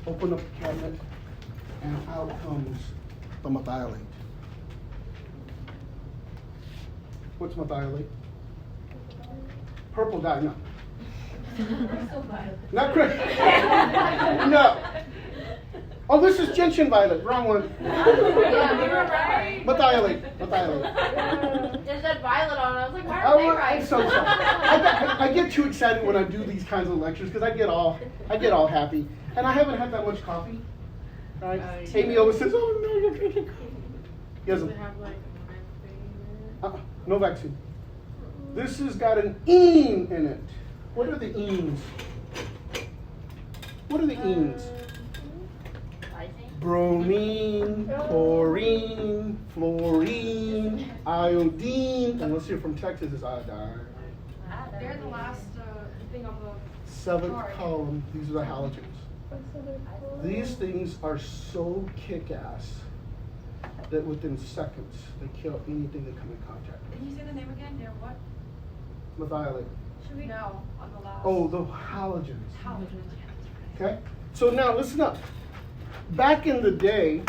Open up the cabinet, and out comes the methylate. What's methylate? Purple dye, no. Not crazy. No. Oh, this is gentian violet. Wrong one. Yeah, we were right. Methylate. There's that violet on it. I was like, why are they right? I'm so sorry. I get too excited when I do these kinds of lectures because I get all happy, and I haven't had that much coffee. Right? Amy always says, "Oh no, you're drinking coffee." Yes. Does it have like a vaccine? No vaccine. This has got an "ene" in it. What are the enes? What are the enes? Bromine, chlorine, fluorine, iodine, unless you're from Texas, it's iodine. They're the last thing on the. 7th column, these are the halogens. These things are so kick-ass that within seconds, they kill anything they come in contact with. Can you say the name again? They're what? Methylate. Should we know on the last? Oh, the halogens. Halogens. Okay? So now listen up. Back in the day,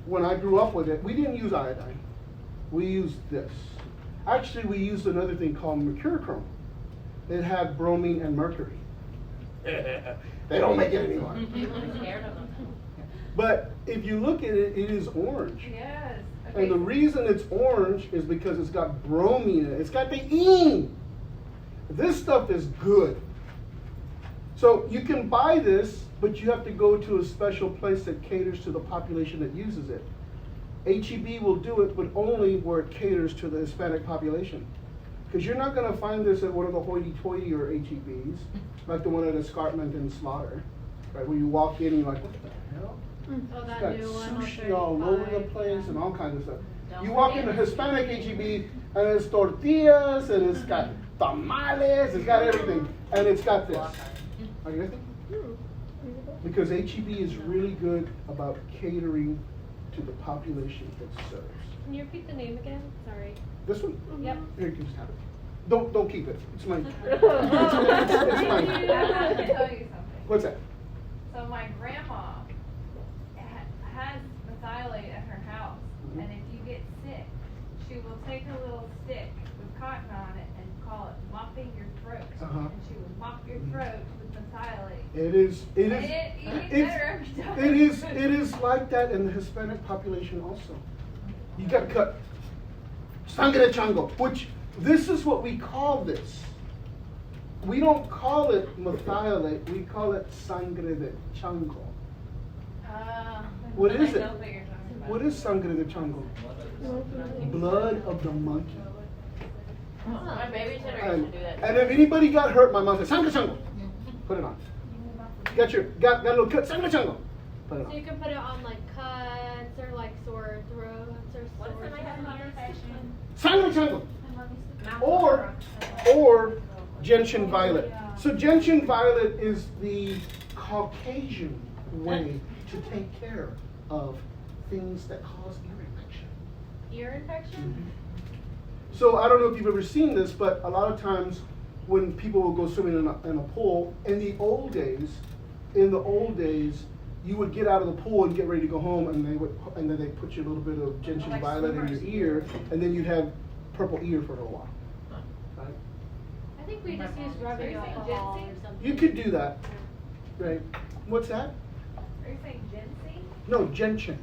when I grew up with it, we didn't use iodine. We used this. Actually, we used another thing called mercurochrome. It had bromine and mercury. They don't make it anymore. But if you look at it, it is orange. Yes. And the reason it's orange is because it's got bromine in it. It's got the ene. This stuff is good. So you can buy this, but you have to go to a special place that caters to the population that uses it. HEB will do it, but only where it caters to the Hispanic population. Because you're not going to find this at one of the hoity-toity or HEBs, like the one at Escarpment and Slaughter, right? Where you walk in and you're like, what the hell? Oh, It's that got new one. sushi all over the place and all kinds of stuff. You walk in the Hispanic HEB and it's tortillas and it's got tamales, it's got everything, and it's got this. Are you listening? Because HEB is really good about catering to the population it serves. Can you repeat the name again? Sorry. This one? Yep. Here, you can just have it. Don't keep it. It's mine. I mine. have to tell you something. What's that? So my grandma has methylate at her house, Mhm. and if you get sick, she will take a little stick with cotton on it and call it mopping your throat. Uh-huh. And she will mop your throat with methylate. It is. And you get better every time. It is like that in the Hispanic population also. You got to cut sangre de chango, which this is what we call this. We don't call it methylate, we call it sangre de chango. What is it? What is sangre de chango? Blood of the monkey. My babysitter used to do that. And if anybody got hurt, my mom said, sangre de chango. Put it on. Got a little cut, sangre de chango. Put it So you on. can put it on like cuts or like sore throats or What's sore the manifestation? Sangre de chango. Or gentian violet. So gentian violet is the Caucasian way to take care of things that cause ear infection. ear infection? So I don't know if you've ever seen this, but a lot of times when people will go swimming in a pool, in the old days, you would get out of the pool and get ready to go home, and then they put you a little bit of gentian Like violet in your swimmer's ear, and then you'd have purple ear for a little while. Right? I think we just use rubbing Are you saying alcohol or ginseng? something. You could do that, right? What's that? Are you saying ginseng? No, gentian.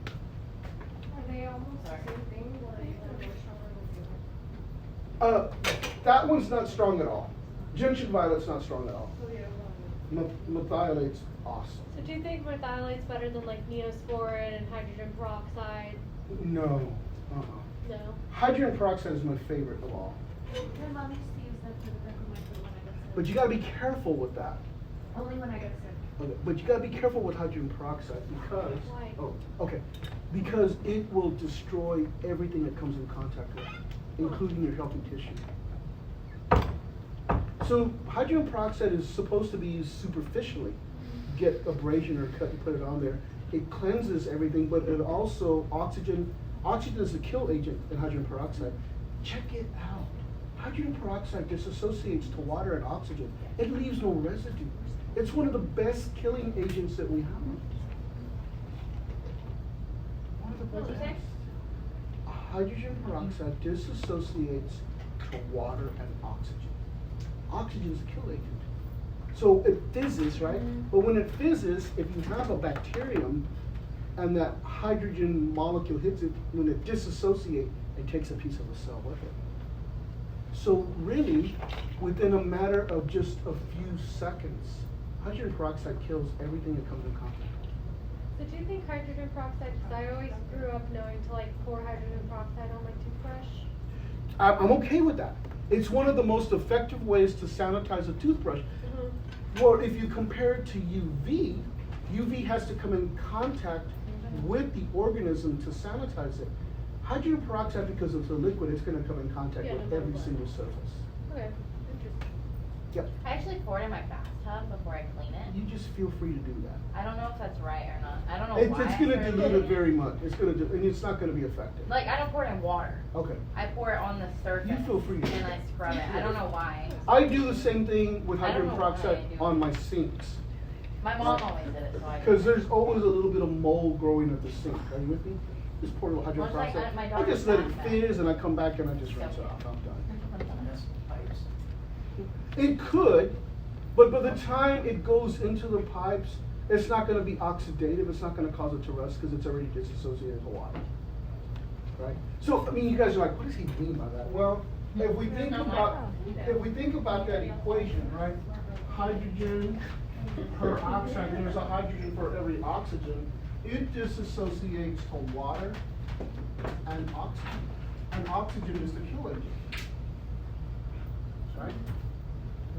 Are they almost the same thing? That one's not strong at all. Gentian violet's not strong at all. Methylate's awesome. So do you think methylate's better than like neosporin and hydrogen peroxide? No. No. Hydrogen peroxide is my favorite of all. My mom used to use that for the back of my throat when I got sick. But you gotta be careful with that. Only when I got sick. Okay, but you gotta be careful with hydrogen peroxide because, Why? oh, okay, because it will destroy everything it comes in contact with, including your healthy tissue. So hydrogen peroxide is supposed to be used superficially. Get abrasion or cut and put it on there. It cleanses everything, but it also oxygen is a kill agent in hydrogen peroxide. Check it out. Hydrogen peroxide disassociates to water and oxygen. It leaves no residue. It's one of the best killing agents that we have. One of the What was best. it? Hydrogen peroxide disassociates to water and oxygen. Oxygen is a kill agent. So it fizzes, right? But when it fizzes, if you have a bacterium and that hydrogen molecule hits it, when it disassociates, it takes a piece of the cell with it. So really, within a matter of just a few seconds, hydrogen peroxide kills everything that comes in contact with. So do you think hydrogen peroxide, because I always grew up knowing to like pour hydrogen peroxide on my toothbrush. I'm okay with that. It's one of the most effective ways to sanitize a toothbrush. Mm-hmm. Well, if you compare it to UV, UV has to come in contact with the organism to sanitize it. Hydrogen peroxide, because it's a liquid, it's going to come in contact Yeah, with no every matter single surface. Okay, interesting. Yep. I actually pour it in my bathtub before I clean it. You just feel free to do that. I don't know if that's right or not. I don't know It's why. going I to started dilute doing it very much. It's going to, and it's not going to be effective. Like, I don't pour it in water. Okay. I pour it on the surface. You feel free to do And that. I scrub it. I don't know why. I do the same thing with I don't hydrogen know why peroxide I do on it. my sinks. My mom always did it, so I. Because there's always a little bit of mold growing at the sink. Are you with me? Just pour a little hydrogen Well, it's like, peroxide. my I just let it daughter's fizz and I come back and I just rinse it Okay. off. I'm done. That's pipes. It could, but by the time it goes into the pipes, it's not going to be oxidative. It's not going to cause it to rust because it's already disassociated to water. Right? So, I mean, you guys are like, what does he mean by that? Well, if we think about that equation, right? Hydrogen peroxide, there's a hydrogen for every oxygen. It disassociates to water and oxygen. And oxygen is the kill agent. Right?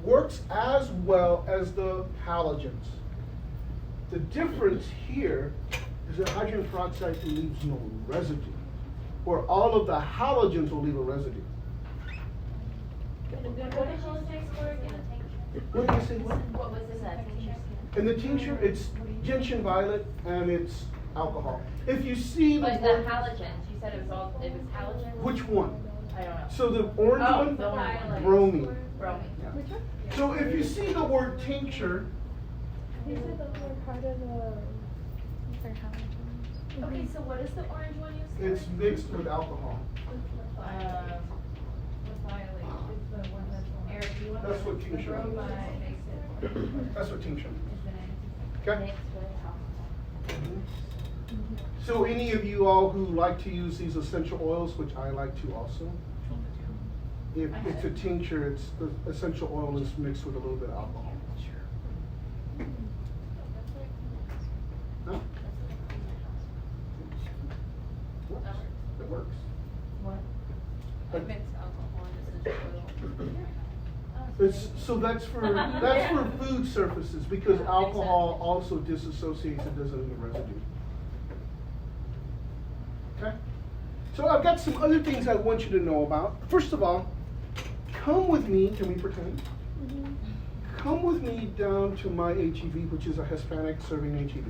Works as well as the halogens. The difference here is that hydrogen peroxide leaves no residue, where all of the halogens will leave a residue. What did you say for again? What did you say? What? What was this tincture? In the tincture, it's gentian violet and it's alcohol. If you see the But the word- halogens, you said it was halogens? which one? I don't know. So the orange Oh, one, the orange one. bromine. Bromine. Yeah. So if you see the word tincture, These are the more part of the. Okay, so what is the orange one you said? it's mixed with alcohol. The violet, it's the one that's. Eric, do you want That's what tincture is. Bromide makes it. That's what tincture is. Mixed Okay? with alcohol. So any of you all who like to use these essential oils, which I like to also, if it's a tincture, it's the essential oil is mixed with a little bit of alcohol. Huh? Works. It works. What? But Mixed alcohol and essential oil. it's, so that's for food surfaces because alcohol also disassociates and doesn't leave a residue. Okay? So I've got some other things I want you to know about. First of all, come with me, can we pretend? Come with me down to my HEB, which is a Hispanic serving HEB.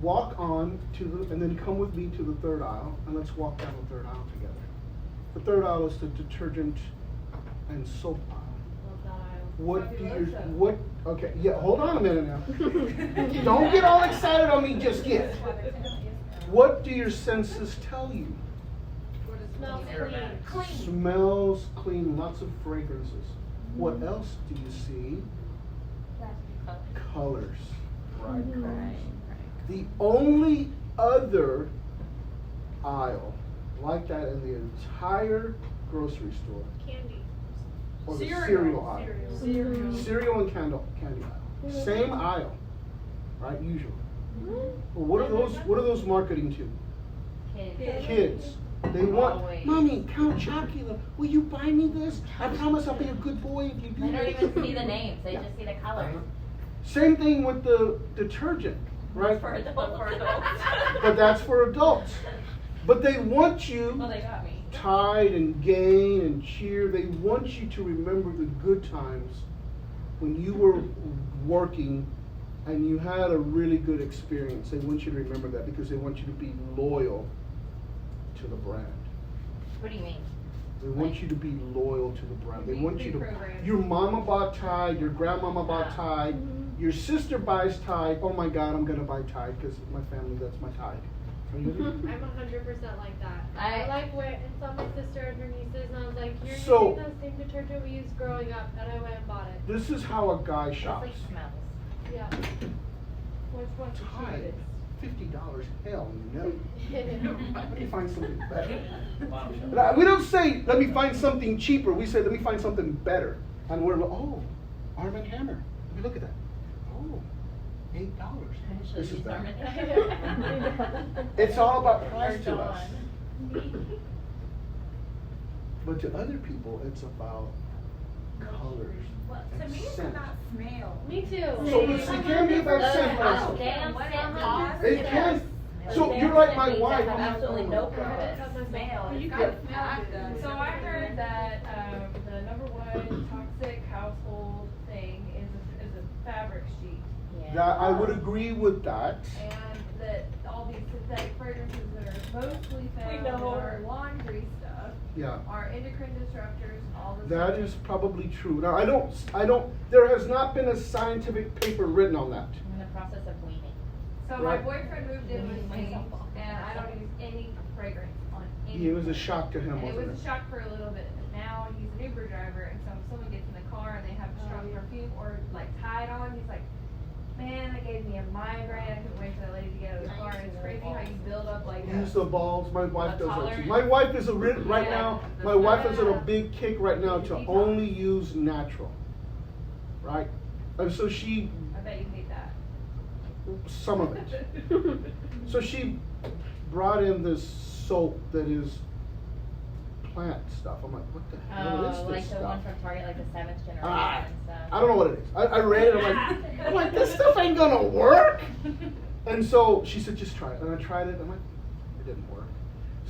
Walk on to the, and then come with me to the third aisle, and let's walk down the third aisle together. The third aisle is the detergent and soap aisle. What do you, what, okay, yeah, hold on a minute now. Don't get all excited on me just yet. What do your senses tell you? Smells clean. Smells clean, lots of fragrances. What else do you see? Colors. Bright colors. The only other aisle like that in the entire grocery store, Candy. or the cereal aisle. Cereal and candy aisle. Same aisle, right? Usually. Well, what are those marketing to? Kids. Kids. They want, Always. Mommy, Count Chocula, will you buy me this? I promise I'll be a good boy if you do They don't this." even see the names, they just see the colors. Same thing with the detergent, right? For adults. But that's for adults. But they want you Well, they got me. Tide and Gain and Cheer. They want you to remember the good times when you were working and you had a really good experience. They want you to remember that because they want you to be loyal to the brand. What do you mean? They want you to be loyal to the brand. They want you to. Reprogrammed. Your mama bought Tide. Your grandmama bought Tide. Your sister buys Tide. Oh my God, I'm gonna buy Tide because my family. That's my Tide. Are you with me? I'm 100% like that. I- I like where and saw my sister and her nieces, and I was like, "You're So- using the same detergent we used growing up," and I went and bought it. This is how a guy It's shops. like smells. Yeah. Which one's the Tide, cutest? $50. Hell no. Let me find something better. Bottom Now, we don't say, let me find something cheaper. We say, let me find something better. And we're like, oh, Arm & Hammer. Let me look at that. Oh, $8. This is better. It's all about price to us. But to other people, it's about colors To and me, it's scent. about smell. Me too. So it can be about scent Oh, also. damn scent. It can. So you're like my wife. Have absolutely no purpose. Smell. You It's could got smell smell. So I heard that the number one toxic household thing is a fabric sheet, That, I would agree with that. and that all these synthetic fragrances that are mostly found in our laundry stuff Yeah. are endocrine disruptors and all this. That is probably true. Now, I don't, there has not been a scientific paper written on that. I'm in the process of weaning. So Right. my boyfriend moved in with me, and I don't use any fragrance on anything. It was a shock to him, And it wasn't was a it? shock for a little bit, but now he's an Uber driver, and so if someone gets in the car and they have a strong perfume or like Tide on, he's like, man, that gave me a migraine. I couldn't wait for that lady to get out of the car. And it's crazy how you build up like Use the balls. My wife a does that too. tolerance. My wife is right Yeah. now. My wife is on a big kick right now to only use natural. Right, and so she I bet you hate that. some of it. So she brought in this soap that is plant stuff. I'm like, what the hell is Oh, this like the stuff? one from Target, like the 7th generation Ah, and stuff. I don't know what it is. I read it. I'm like, this stuff ain't gonna work. And so she said, just try it. And I tried it. I'm like, it didn't work.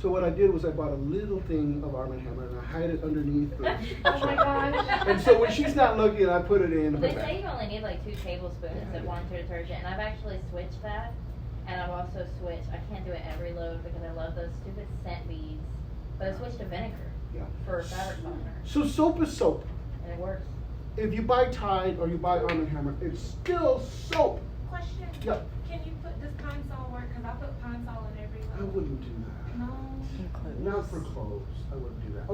So what I did was I bought a little thing of Arm & Hammer and I hid it underneath the. Oh my gosh. And so when she's not looking, I put it in. Well, they say you only need like 2 tablespoons of laundry detergent, and I've actually switched that. And I've also switched, I can't do it every load because I love those stupid scent beads, but I switched to vinegar Yeah. for fabric softener, So soap is soap. and it works. If you buy Tide or you buy Arm & Hammer, it's still soap. Question. Yeah. Can you put this Pine Sol work? Cause I put Pine Sol in every I load. wouldn't do that. No. Not for clothes. I wouldn't do that.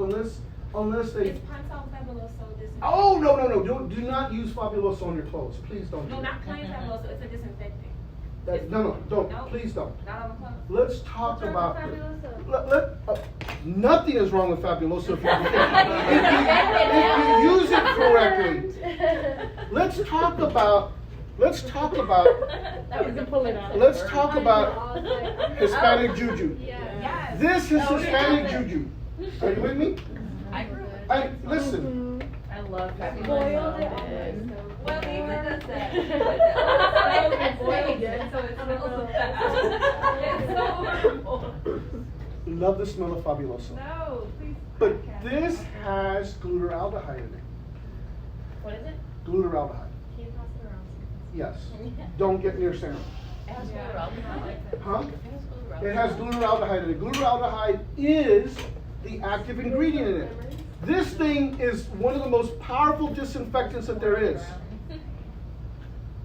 Unless they. Is Pine Sol Fabuloso disinfectant? Oh, no. Do not use Fabuloso on your clothes. Please don't do No, that. not plain Fabuloso, it's a disinfectant. No, don't. No? Please don't. Not on the clothes. Let's talk What's wrong about. with Fabuloso? Nothing is wrong with Fabuloso if you use it correctly. Let's talk about. That was a pull it out. Let's talk about I was like, Hispanic juju. yeah. Yes. This is Oh, Hispanic yeah. juju. Are you with me? I grew Listen. I love that. Boiled it on my stove. Well, Lisa does that. That's boiled good. it, so it smells bad. It's so horrible. Love the smell of Fabuloso. No, please. But podcast. this has glutaraldehyde in it. What is it? Glutaraldehyde. Can you pass it around? Yes. Don't get near Sam. It has Yeah. glutaraldehyde. Huh? It It has glutaraldehyde in it. Glutaraldehyde is the active ingredient in it. This thing is one of the most powerful disinfectants that there is.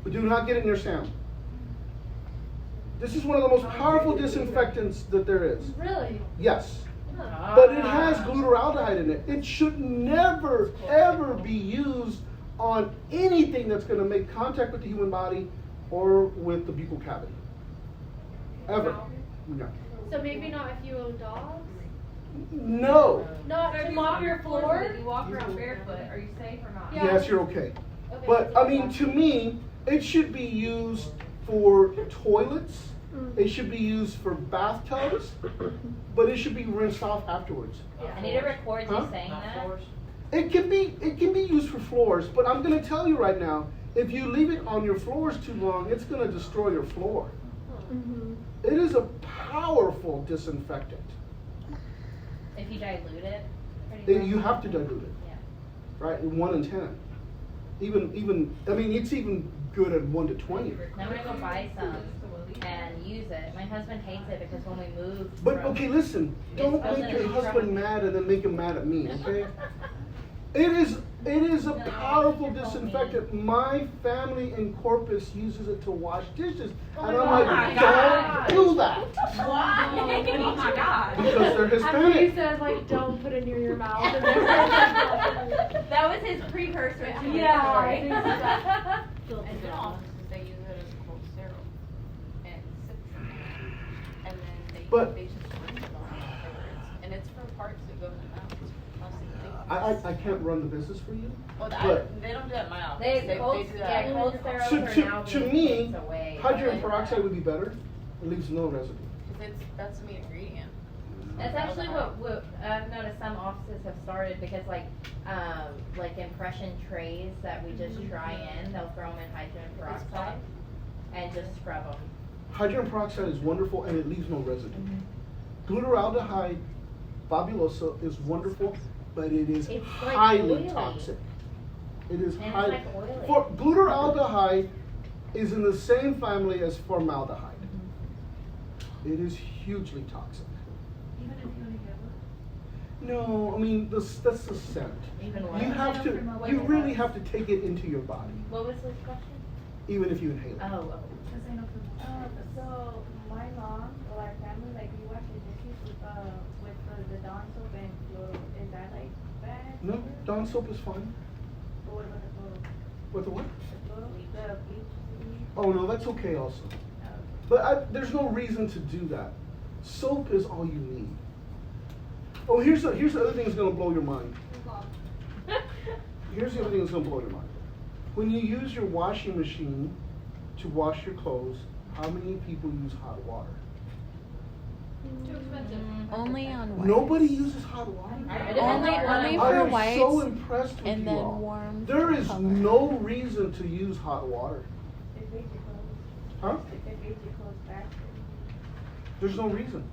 But do not get it near Sam. This is one of the most powerful disinfectants that there is. Really? Yes. Ah. But it has glutaraldehyde in it. It should never, ever be used on anything that's going to make contact with the human body or with the buccal cavity. Ever. No. So maybe not if you own dogs? No. Not to mop your floor? If you walk around barefoot, are you safe or not? Yeah. Yes, you're okay. Okay. But I mean, to me, it should be used for toilets. It should be used for bathtubs, but it should be rinsed off afterwards. I need to record you Huh? saying that. It can be used for floors, but I'm going to tell you right now, if you leave it on your floors too long, it's going to destroy your floor. Mm-hmm. It is a powerful disinfectant. If you dilute it, pretty much. You have to dilute it, Yeah. right? In 1 in 10. Even I mean, it's even good at 1 to 20. Now I'm gonna go buy some and use it. My husband hates it because when we moved. But from- okay, listen, don't It's make your supposed to be husband from- mad and then make him mad at me, okay? It is a powerful disinfectant. My family in Corpus uses it to wash dishes, and I'm my like, God. don't do that Why? Oh my God. because they're After you Hispanic. said like don't put it near your mouth. And That was his precursor to his Yeah, story. I think so. And in offices, they use it as a cold sterile. And and then But- they just rinse it on afterwards. And it's for parts that go in the mouth. Mostly I can't run the business for you. Well, But- they don't do that in my office. They cold, do yeah, that. cold sterols So are now to being me, takes away. hydrogen peroxide would be better. It leaves no residue. That's the main ingredient. That's actually what I've noticed some offices have started because like impression trays that we just try in, they'll throw them in hydrogen peroxide and just scrub them. Hydrogen peroxide is wonderful and it leaves no residue. Glutaraldehyde, Fabuloso is wonderful, but it is It's like highly oily. toxic. It is And it's highly. like oily. For glutaraldehyde is in the same family as formaldehyde. It is hugely toxic. Even if you inhale it? No, I mean that's the scent. Even what? You have to. You really have to take it into your body, What was this question? even if you inhale it. Oh. So my mom or our family, like we wash the dishes with the Dawn soap and Cloro. Is that like bad? No, Dawn soap is fine. Or what about the Cloro? With the what? The Cloro, the bleach. Oh no, that's okay also. But there's no reason to do that. Soap is all you need. Oh, here's the other thing that's gonna blow your mind. Here's the other thing that's gonna blow your mind. When you use your washing machine to wash your clothes, how many people use hot water? Too expensive. Only on whites. Nobody uses hot water. Only I for am whites. so impressed with and you then all. warm There is color. no reason to use hot water. It makes your clothes. Huh? It makes your clothes faster. There's no reason.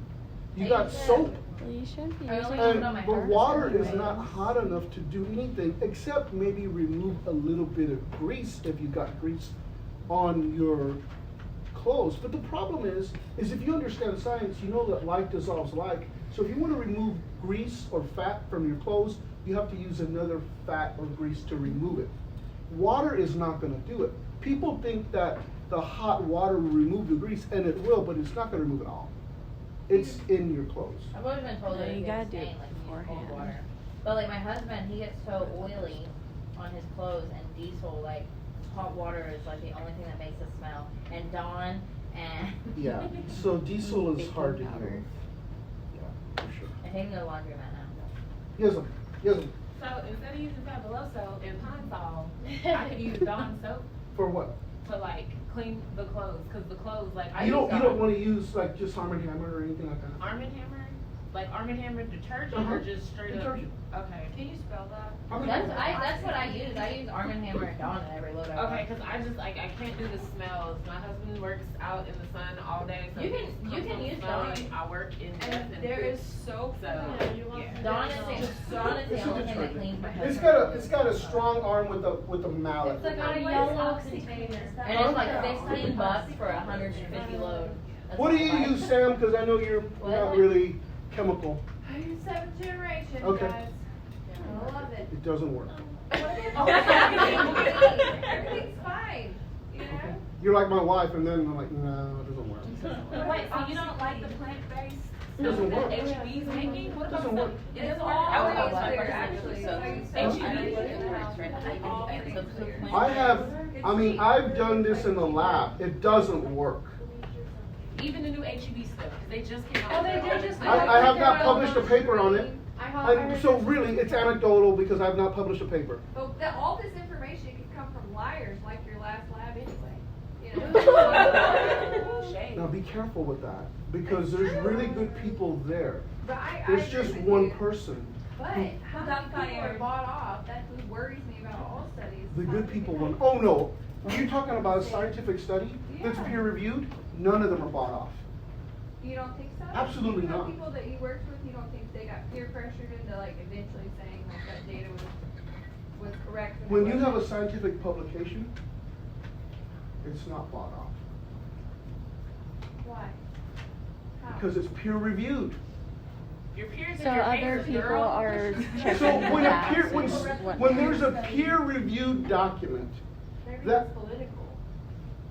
You They got use soap. Well, you should be I using always And, on my but herbicide water is anyways. not hot enough to do anything except maybe remove a little bit of grease if you got grease on your clothes. But the problem is if you understand science, you know that like dissolves like. So if you want to remove grease or fat from your clothes, you have to use another fat or grease to remove it. Water is not going to do it. People think that the hot water will remove the grease, and it will, but it's not going to remove it all. It's in your clothes. I've always been told No, that you it gotta gets do it stained, like you use cold beforehand. water. But like my husband, he gets so oily on his clothes, and diesel, like hot water is like the only thing that makes it smell. And Dawn and Yeah. So diesel is Baking hard to powder. do. Yeah, for sure. I think the laundromat now. Yes, sir. Yes, sir. So instead of using Fabuloso and Pine Sol, I could use Dawn soap For what? to like clean the clothes, cause the clothes like I You use don't Dawn. want to use like just Arm & Hammer or anything like that? Arm & Hammer? Like Arm & Hammer detergent Uh-huh. or just straight Detergent. up? Okay. Can you spell that? That's what I use. I use Arm & Hammer and Dawn in every load I Okay, run. cause I just like I can't do the smells. My husband works out in the sun all day, so You can- he's you can constantly use smelling. Dawn. I work in And death there food. is soap. So, yeah. Dawn is the only It's a thing that detergent. cleans my It's husband's got a strong arm with a mallet. It's like a What is yellow OxyClean? container. And it's like $16 for 150 load. That's What do what you I buy. use, Sam? Because I know you're not really chemical. I use 7th generation, Okay. guys. I love it. It doesn't work. Everything's fine, you know? You're like my wife, and then I'm like, no, it doesn't work. Wait, so you don't like the plant-based Doesn't stuff work. that HEB's making? What about Doesn't work. It doesn't all work. I Oh, would okay. use there, actually. So I use HEB? I've done this in the lab. It doesn't work. Even the new HEB stuff, 'cause they just came out. Oh, with they their did just own come stuff. I have not published a paper on it. I heard And so really, it's anecdotal because I've not published a paper. But all this information can come from liars like your last lab anyway. You know? Shade. Now be careful with that because there's really good people there. But I There's agree just with one you. person. But how many people are bought off? That's what worries me about all studies. The How good many people have- want. Oh no, when you're talking about a scientific study that's Yeah. peer reviewed, none of them are bought off. You don't think so? Absolutely You know, not. people that you worked with, you don't think they got peer pressured into like eventually saying like that data was correct? and it When you have a wasn't? scientific publication, it's not bought off Why? How? because it's peer reviewed. Your peers So and your other haters, people girl. are checking So when a facts peer, and when whatnot. there's a peer reviewed document, Maybe that- it's political.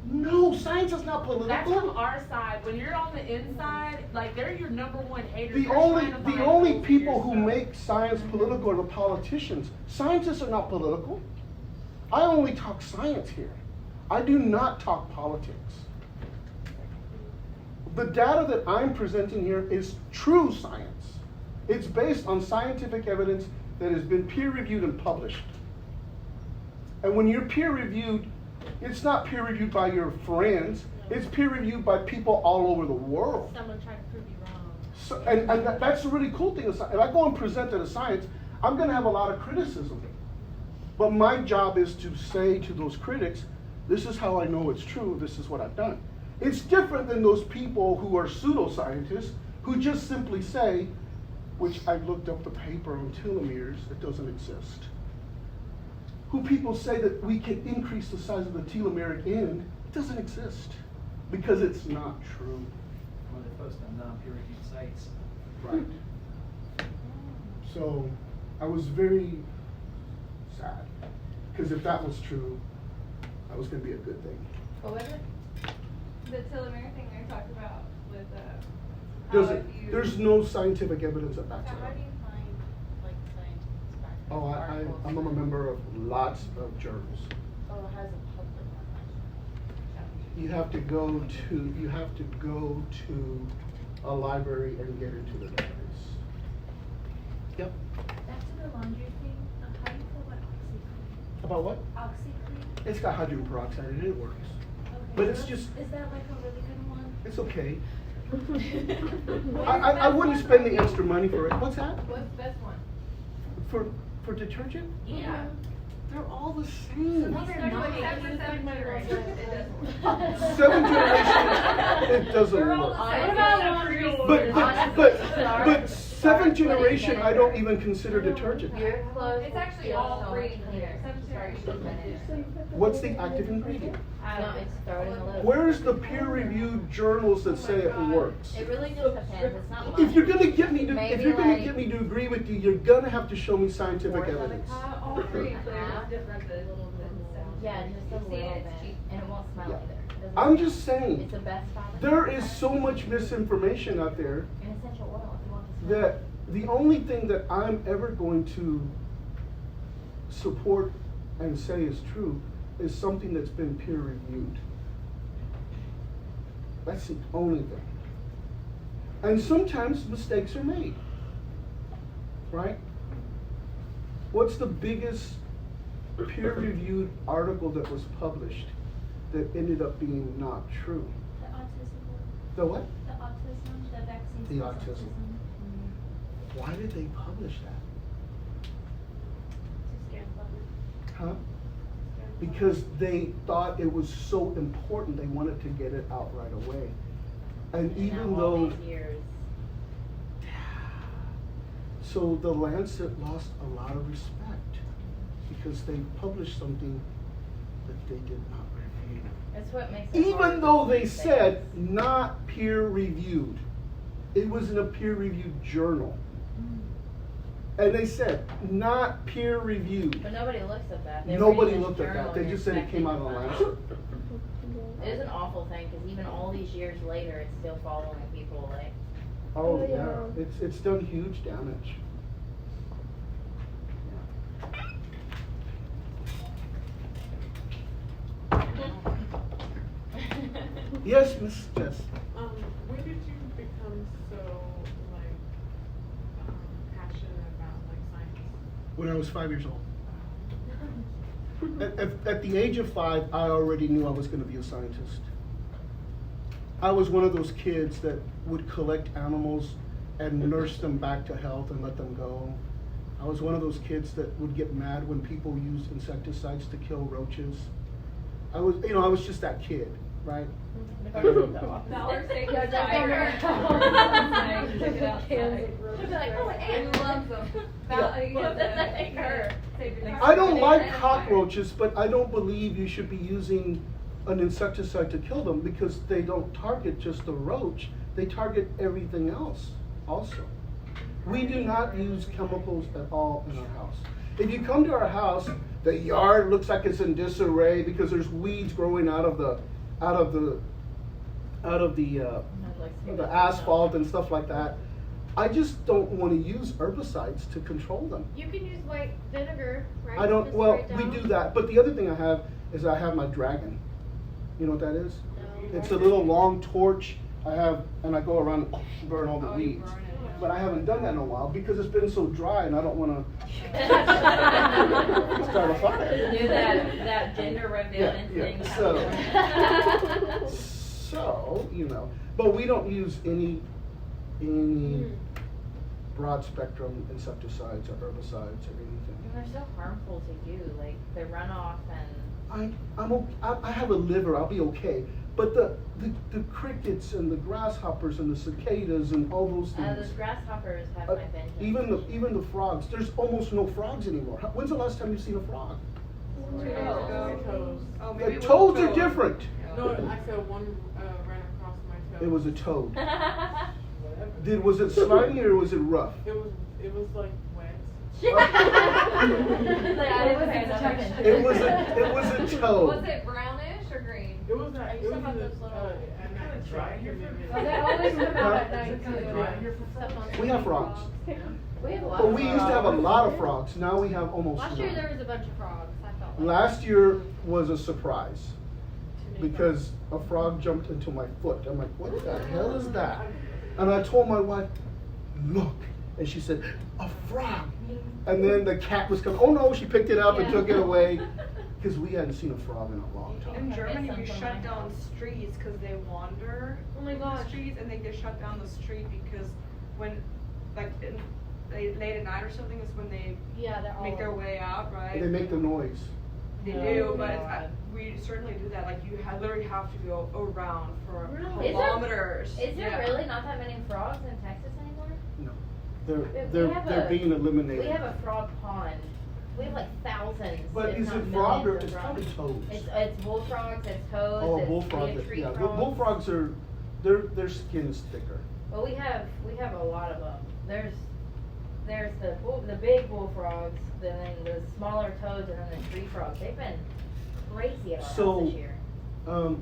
no, science is not That's from political. our side. When you're on the inside, like they're your number one haters. The They're only trying to find the holes in people your who stuff. make science political are the politicians. Scientists are not political. I only talk science here. I do not talk politics. The data that I'm presenting here is true science. It's based on scientific evidence that has been peer reviewed and published. And when you're peer reviewed, it's not peer reviewed by your friends, it's peer reviewed by people all over the world. Someone trying to prove you wrong. So, and that's the really cool thing. If I go and present at a science, I'm going to have a lot of criticism. But my job is to say to those critics, this is how I know it's true, this is what I've done. It's different than those people who are pseudoscientists who just simply say, which I looked up the paper on telomeres, it doesn't exist. Who people say that we can increase the size of the telomeric end, it doesn't exist because it's not true. When they post on non-peer reviewed sites. Right. So I was very sad because if that was true, that was going to be a good thing. What was it? The telomere thing I talked about with There's no scientific evidence that backs So it how up. do you find, like, scientists back? Oh, articles? I'm a member of lots of journals. Oh, it has a public one. You have to go to a library and get into the database. Yep. Back to the laundry thing, how do you feel about OxyClean? About what? OxyClean? It's got hydrogen peroxide and it works. Okay. But it's So just- Is that like a really good one? It's okay. What's I the wouldn't best spend one? the extra money for it. What's that? What's the best one? For detergent? Yeah. They're all the same. No, they're not. Except for 7th generation, it doesn't work. 7th generation, it doesn't They're all work. the same. What about laundry? But Seventh generation, I don't even consider detergent. Your clothes It's will actually feel all so free much in cleaner. here. Seventh Start generation. using it. What's the active ingredient? No, it's throw it in the lid. Where's the peer-reviewed journals that say it works? It really just depends. It's not much. If you're gonna get me to, if Maybe you're gonna like get me to agree with you, you're gonna have to show me scientific fourth of a evidence. cup. All free and clear, Uh-huh. it's different than Yeah, just a See, little it's bit, cheap. and it won't smell Yeah. either. It doesn't I'm smell. just saying, It's the best fabric. there is so much misinformation out there An essential oil if you want to smell. that the only thing that I'm ever going to support and say is true is something that's been peer reviewed. That's the only thing. And sometimes mistakes are made, right? What's the biggest peer reviewed article that was published that ended up being not true? The autism, The what? the autism, the vaccine. The autism. Why did they publish that? To scare the public. Huh? Because they thought it was so important, they wanted to get it out right away. And And even now all though, these years, so the Lancet lost a lot of respect because they published something that they did not review. that's what makes it hard Even to though they do said things. not peer reviewed, it was in a peer reviewed journal. And they said not peer reviewed. But nobody looks at that. They're Nobody reading this looked at journal that, they and just said it expecting came out on to Lancet. find- It is an awful thing, because even all these years later, it's still following people, like, Oh, yeah, it's done huge damage. Yes, Miss Jess. When did you become so like passionate about like science? When I was 5 years old. At the age of 5, I already knew I was going to be a scientist. I was one of those kids that would collect animals and nurse them back to health and let them go. I was one of those kids that would get mad when people used insecticides to kill roaches. I was just that kid, right? Dollar State Yeah, Cider. just Check it out. Cans of roaches. She'll be like, oh, Anne loves them. I don't like cockroaches, but I don't believe you should be using an insecticide to kill them because they don't target just the roach, they target everything else also. We do not use chemicals at all in our house. If you come to our house, the yard looks like it's in disarray because there's weeds growing out of the asphalt and stuff like that. I just don't want to use herbicides to control them. You can use white vinegar, right? I don't, Just well, spray it we down. do that, but the other thing I have is I have my dragon. You know what that is? No. It's a little long torch I have, and I go around and burn all the Oh, you weeds. burn it, yeah. But I haven't done that in a while because it's been so dry and I don't want to start a fire. do that gender revealing Yeah, thing. so- So, but we don't use any broad spectrum insecticides or herbicides or anything. And they're so harmful to you, like the runoff and. I have a liver, I'll be okay. But the crickets and the grasshoppers and the cicadas and all those things. Those grasshoppers have my vengeance. Even the frogs. There's almost no frogs anymore. When's the last time you've seen a frog? 2 days ago. Toes. Oh, The maybe it was toads are toad. different. No, I said one ran across my toe. It was a toad. Whatever. Was it slimy or was it rough? It was like wet. Like, I didn't pay enough attention. It was a toad. Was it brownish or green? It was not. Are It you was talking about a, those little- at night. Dry here Oh, they always come out at Huh? night too. Stuff on We have frogs. We have a lot But of we used to have a frogs. lot of frogs. Now we have almost Last year none. there was a bunch of frogs, I felt like. Last year was a surprise because a frog jumped into my foot. I'm like, what the hell is that? And I told my wife, look. And she said, a frog. And then the cat was coming. Oh no, she picked it up and took it away because we hadn't seen a frog in a long time. In Germany, we It's shut something down like streets because they wander Oh my in the gosh. streets, and they get shut down the street because when, like, late at night or something is when they Yeah, they're all. make their way out, right? They make the noise. They Oh, do, but God. we certainly do that. Like, you literally have to go around for Really? Is there- kilometers. Is there Yeah. really not that many frogs in Texas anymore? No. They're being eliminated. We have a frog pond. We have like thousands. But if is not it frog or millions of it's probably frogs. toads? It's bullfrogs, it's toads, Oh, we bullfrogs, have tree yeah, frogs. bullfrogs are, their skin is thicker. Well, we have a lot of them. There's the big bullfrogs, then the smaller toads, and then the tree frogs. They've been crazy at our house this year.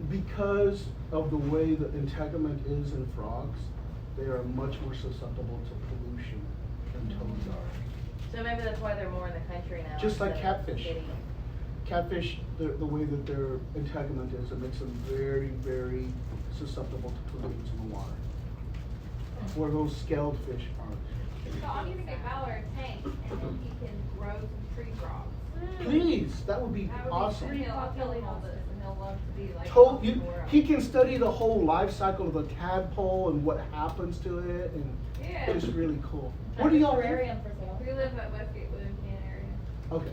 Because of the way the integument is in frogs, they are much more susceptible to pollution than toads are. So maybe that's why they're more in the country now. Just like instead of the catfish. city. Catfish, the way that their integument is, it makes them very, very susceptible to pollutants in the water. Where those scaled fish aren't. So I'm gonna get Valor a tank and then he can grow some tree frogs. Please, that would be That would awesome. be, I'll tell him all this and he'll love to be like. He can study the whole life cycle of a tadpole and what happens to it, and Yeah. it's really cool. Where do y'all live? Terrarium for sale. We live at Westgate, Williamstown area. Okay.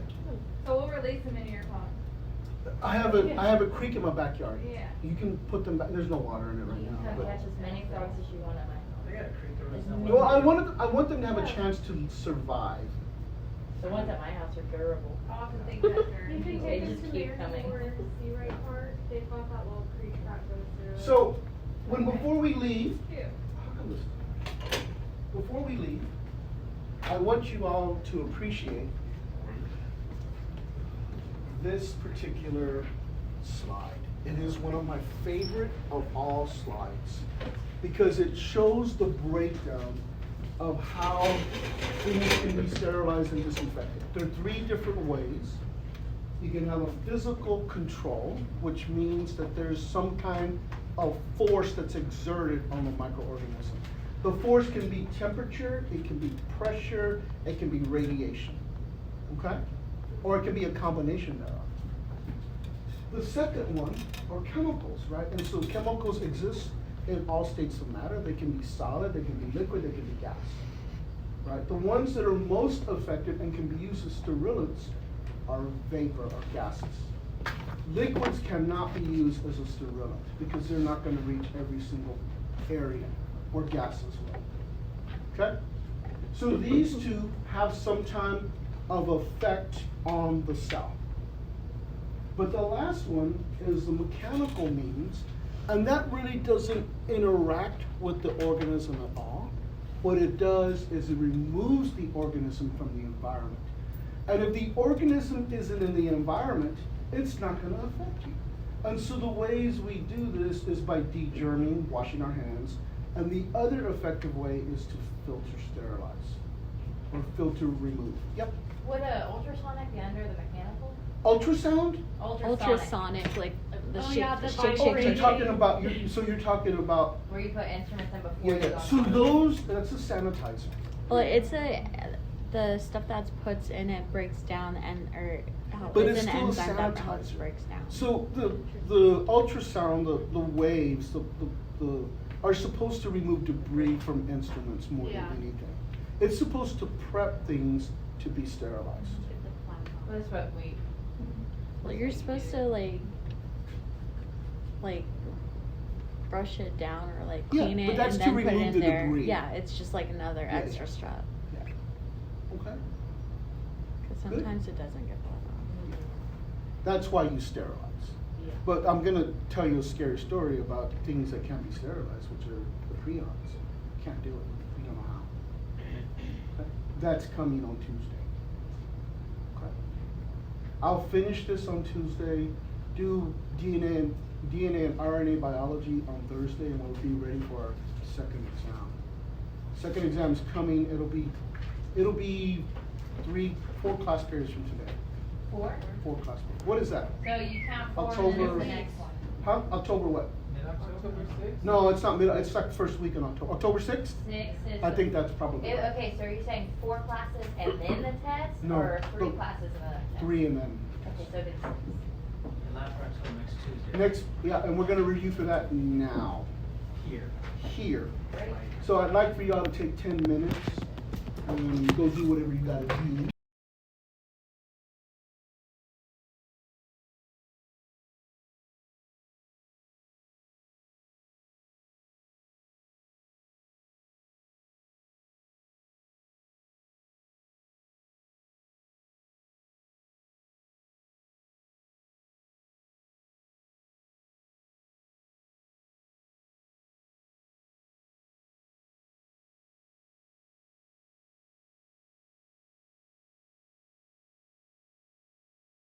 So we'll release them into your pond. I have a creek in my backyard. Yeah. You can put them back, there's no water in it right You can now, come but. catch as many frogs as you want at my house. They got a creek over there It's somewhere. Well, I want them to have a chance to survive. The ones at my house are durable. I often think that they're. You can They take just them to keep Mary coming. or Seawright Park, they've got that little creek that goes through. So, before we leave, Cute. how come this- before we leave, I want you all to appreciate this particular slide. It is one of my favorite of all slides because it shows the breakdown of how things can be sterilized and disinfected. There are 3 different ways. You can have a physical control, which means that there's some kind of force that's exerted on the microorganism. The force can be temperature, it can be pressure, it can be radiation, okay? Or it can be a combination thereof. The second one are chemicals, right? And so chemicals exist in all states of matter. They can be solid, they can be liquid, they can be gas, right? The ones that are most effective and can be used as sterilants are vapor or gases. Liquids cannot be used as a sterilant because they're not going to reach every single area, or gases will. Okay? So these 2 have some kind of effect on the cell. But the last one is the mechanical means, and that really doesn't interact with the organism at all. What it does is it removes the organism from the environment. And if the organism isn't in the environment, it's not going to affect you. And so the ways we do this is by de-germing, washing our hands, and the other effective way is to filter sterilize, or filter remove. Yep. Would ultrasonic be under the mechanical? Ultrasound? Ultrasonic, like the Oh, shake, yeah, the shake, Oh, shake, you're shake. talking about, so you're talking about, Where you put instruments in before yeah, you go yeah. on So top. those, that's a sanitizer. Well, it's the stuff that's puts in it breaks down But it's it's an still a enzyme that helps sanitizer. breaks down. So the ultrasound, the waves, the are supposed to remove debris from instruments more Yeah. than anything. It's supposed to prep things to be sterilized. Well, that's what we. Well, you're supposed to like brush it down or like Yeah, clean but it that's and to then put it remove in the there. debris. Yeah, it's just like another Yeah, extra yeah. strap. Yeah. Okay. Because Good. sometimes it doesn't get bought off. That's why you sterilize. Yeah. But I'm gonna tell you a scary story about things that can't be sterilized, which are the prions. Can't do it. We don't know how. That's coming on Tuesday. Okay. I'll finish this on Tuesday, do DNA and RNA biology on Thursday, and we'll be ready for our second exam. Second exam is coming. It'll be 4 class periods from today. 4? 4 class periods. What is that? So you count 4 and October. then it's the next one. Huh? October what? Mid-October 6th? No, it's not mid. It's like the first week in October. October 6th? 6 is. I think that's probably right. Okay, so are you saying 4 classes and then the test? No, Or 3 the- classes and then the test? 3 and then. Okay, so it's 6. And last practice till next Tuesday. Next, yeah, and we're gonna review for that now, Here. here. Ready? So I'd like for y'all to take 10 minutes and go do whatever you gotta do.